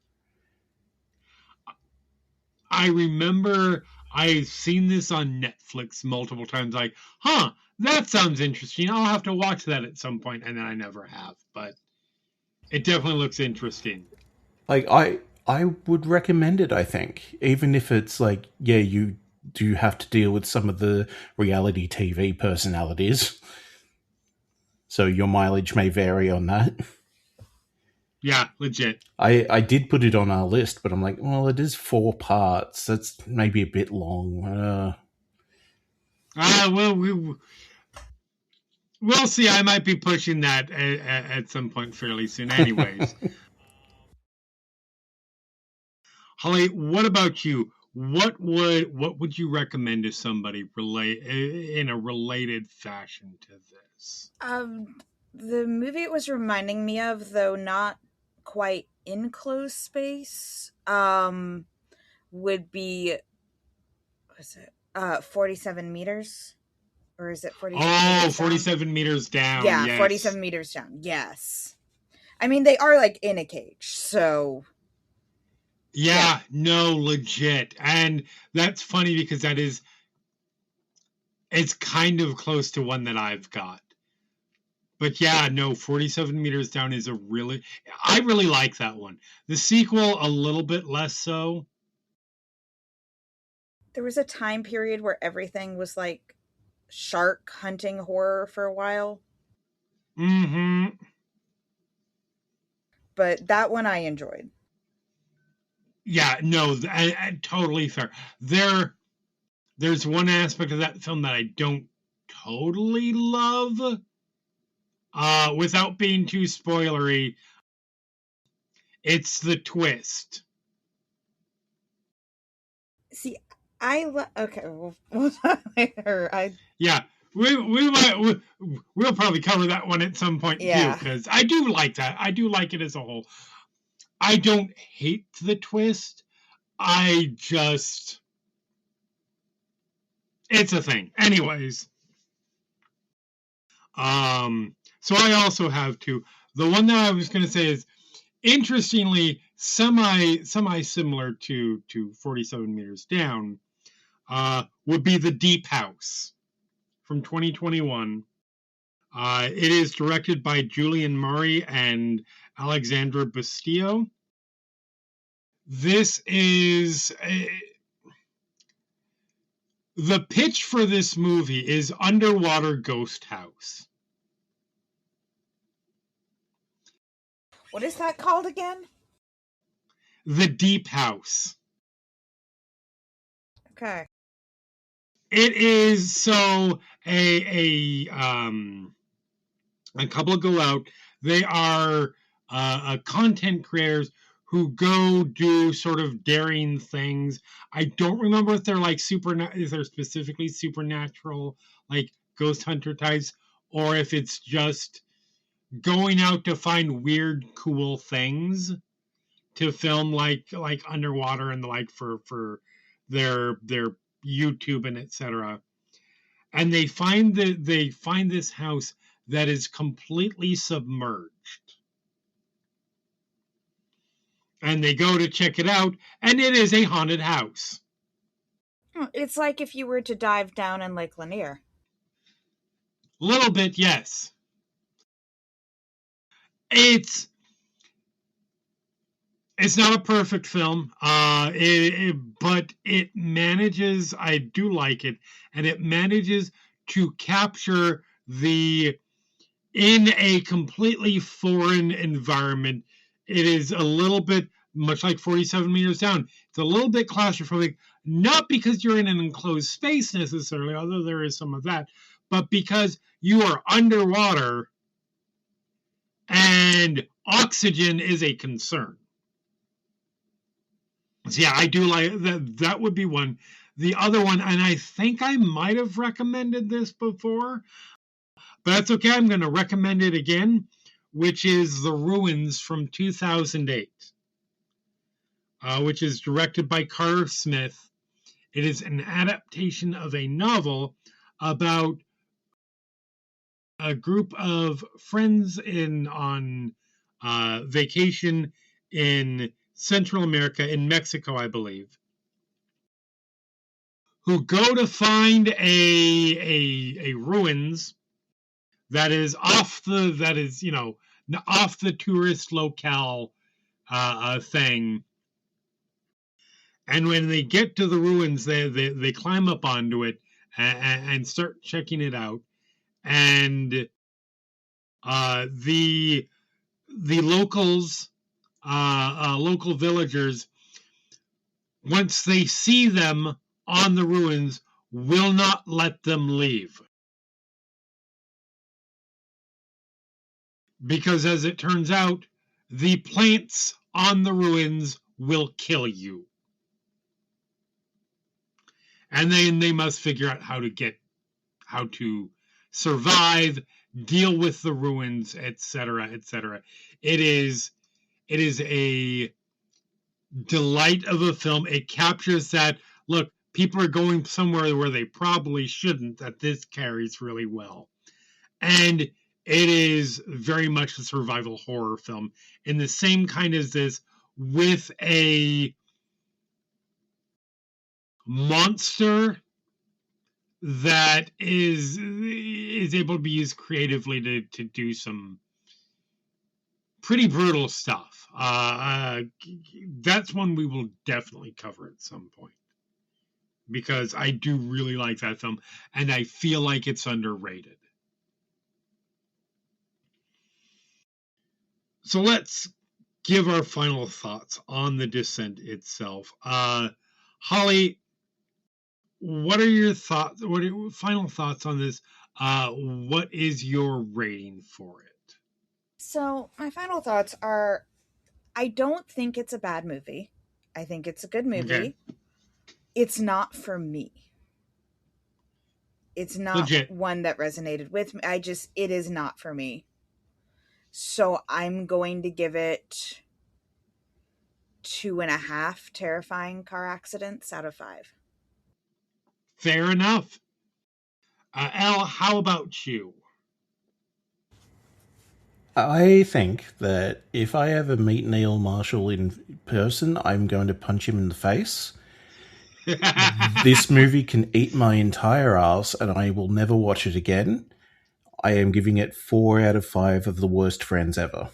I remember I've seen this on Netflix multiple times, that sounds interesting. I'll have to watch that at some point, and then I never have, but it definitely looks interesting. I would recommend it, I think. Even if it's you do have to deal with some of the reality TV personalities. So your mileage may vary on that. Yeah, legit. I did put it on our list, but I'm like, well, it is 4 parts. That's maybe a bit long. We'll see. I might be pushing that at some point fairly soon. Anyways. Holly, what about you? What would you recommend to somebody in a related fashion to this? The movie it was reminding me of, though not quite in closed space, would be, what's it? 47 meters? Or is it 47 meters down? 47 meters down. Yeah, yes. 47 meters down. Yes. I mean, they are in a cage, so... Yeah, no, legit. And that's funny because it's kind of close to one that I've got. But yeah, no, 47 Meters Down is I really like that one. The sequel, a little bit less so. There was a time period where everything was like shark hunting horror for a while. Mm-hmm. But that one I enjoyed. Yeah, no, totally fair. There's one aspect of that film that I don't totally love. Without being too spoilery, it's the twist. See, okay, we'll talk later. Yeah, we'll probably cover that one at some point Yeah. too, because I do like that. I do like it as a whole. I don't hate the twist. It's a thing. Anyways. So I also have two. The one that I was going to say is, interestingly, semi similar to 47 Meters Down, would be The Deep House from 2021. It is directed by Julian Murray and Alexandra Bustillo. This is the pitch for this movie is underwater ghost house. What is that called again? The Deep House. Okay. It is so a couple go out. They are content creators who go do sort of daring things. I don't remember if they're like if they're specifically supernatural, like ghost hunter types, or if it's just going out to find weird, cool things to film, like underwater and the like for their YouTube and etc. And they find this house that is completely submerged. And they go to check it out, and it is a haunted house. It's like if you were to dive down in Lake Lanier. A little bit, yes. It's not a perfect film, but it manages, I do like it, and it manages to capture in a completely foreign environment. It is a little bit, much like 47 Meters Down, it's a little bit claustrophobic, not because you're in an enclosed space necessarily, although there is some of that, but because you are underwater and oxygen is a concern. So yeah, I do like that. That would be one. The other one, and I think I might have recommended this before, but that's okay. I'm going to recommend it again, which is The Ruins from 2008, which is directed by Carter Smith. It is an adaptation of a novel about a group of friends on vacation in Central America, in Mexico, I believe, who go to find a ruins that is off the tourist locale thing. And when they get to the ruins, they climb up onto it and start checking it out. And the locals, local villagers, once they see them on the ruins, will not let them leave. Because as it turns out, the plants on the ruins will kill you. And then they must figure out how to survive, deal with the ruins, etc., etc. It is a delight of a film. It captures that, look, people are going somewhere where they probably shouldn't, that this carries really well. And it is very much a survival horror film in the same kind as this, with a monster that is able to be used creatively to do some pretty brutal stuff. That's one we will definitely cover at some point, because I do really like that film, and I feel like it's underrated. So let's give our final thoughts on The Descent itself. Holly, what are your thoughts? What are your final thoughts on this? What is your rating for it? So my final thoughts are, I don't think it's a bad movie. I think it's a good movie. Okay. It's not for me. It's not Legit. one that resonated with me. It is not for me. So I'm going to give it 2.5 terrifying car accidents out of 5. Fair enough. Elle, how about you? I think that if I ever meet Neil Marshall in person, I'm going to punch him in the face. This movie can eat my entire ass, and I will never watch it again. I am giving it 4 out of 5 of the worst friends ever.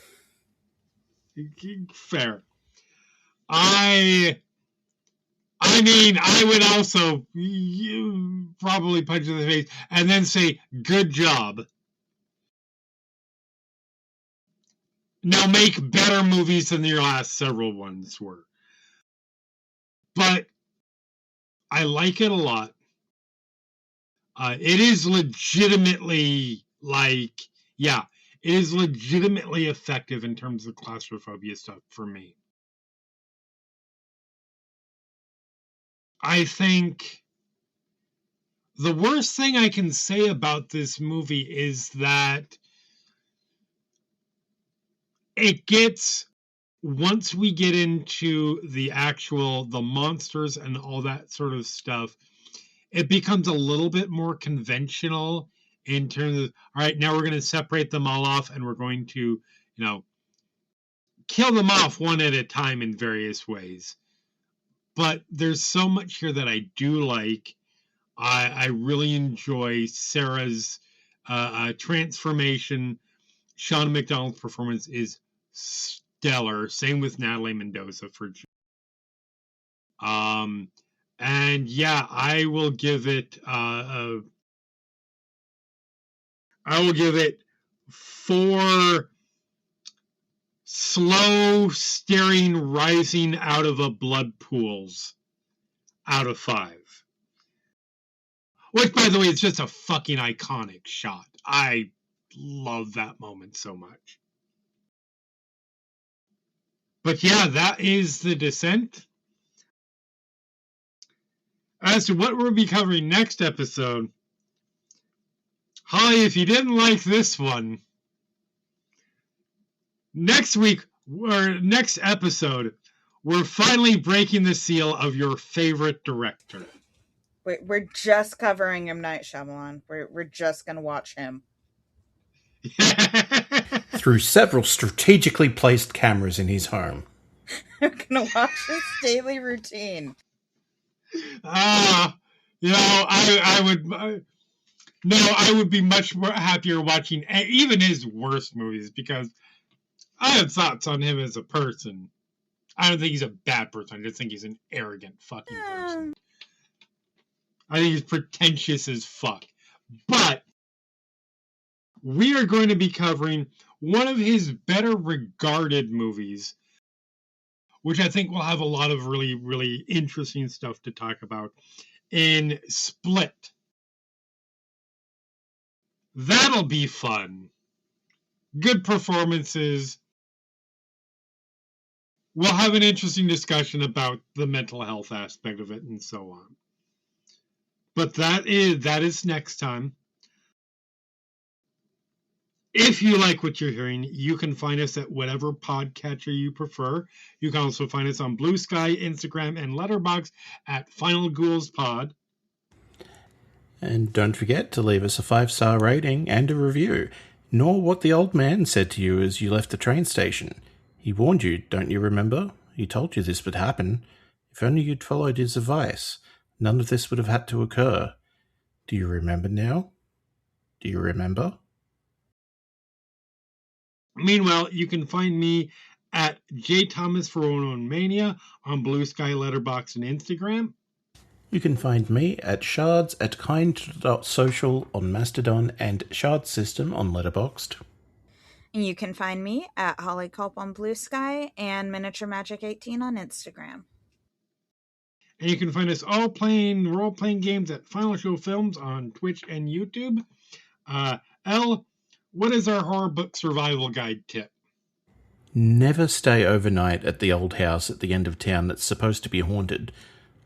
Fair. I mean, I would also probably punch in the face and then say, good job. Now make better movies than your last several ones were. But I like it a lot. It is legitimately it is legitimately effective in terms of claustrophobia stuff for me. I think the worst thing I can say about this movie is that it gets, once we get into the monsters and all that sort of stuff, it becomes a little bit more conventional in terms of, all right, now we're going to separate them all off and we're going to, kill them off one at a time in various ways. But there's so much here that I do like. I really enjoy Sarah's transformation. Sean McDonald's performance is stellar. Same with Natalie Mendoza for and yeah, I will give it 4 slow staring rising out of a blood pools out of 5. Which, by the way, is just a fucking iconic shot. I love that moment so much. But yeah, that is The Descent. As to what we'll be covering next episode, Holly, if you didn't like this one, next week, or next episode, we're finally breaking the seal of your favorite director. We're just covering M. Night Shyamalan. We're just going to watch him. Through several strategically placed cameras in his home. We're going to watch his daily routine. I would be much more happier watching even his worst movies, because I have thoughts on him as a person. I don't think he's a bad person. I just think he's an arrogant fucking person. I think he's pretentious as fuck. But we are going to be covering one of his better regarded movies, which I think will have a lot of really, really interesting stuff to talk about, in Split. That'll be fun. Good performances. We'll have an interesting discussion about the mental health aspect of it and so on. But that is next time. If you like what you're hearing, you can find us at whatever podcatcher you prefer. You can also find us on Blue Sky, Instagram, and Letterboxd at Final Ghouls Pod. And don't forget to leave us a 5-star rating and a review. Nor what the old man said to you as you left the train station. He warned you, don't you remember? He told you this would happen. If only you'd followed his advice, none of this would have had to occur. Do you remember now? Do you remember? Meanwhile, you can find me at jthomas411mania on Blue Sky, Letterboxd, and Instagram. You can find me at shards@kind.social on Mastodon and Shards System on Letterboxd. And you can find me at Holly Culp on Blue Sky and Miniature Magic 18 on Instagram. And you can find us all playing role-playing games at Final Show Films on Twitch and YouTube. Elle, what is our horror book survival guide tip? Never stay overnight at the old house at the end of town that's supposed to be haunted.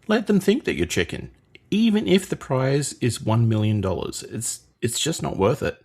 Let them think that you're chicken. Even if the prize is $1 million, it's just not worth it.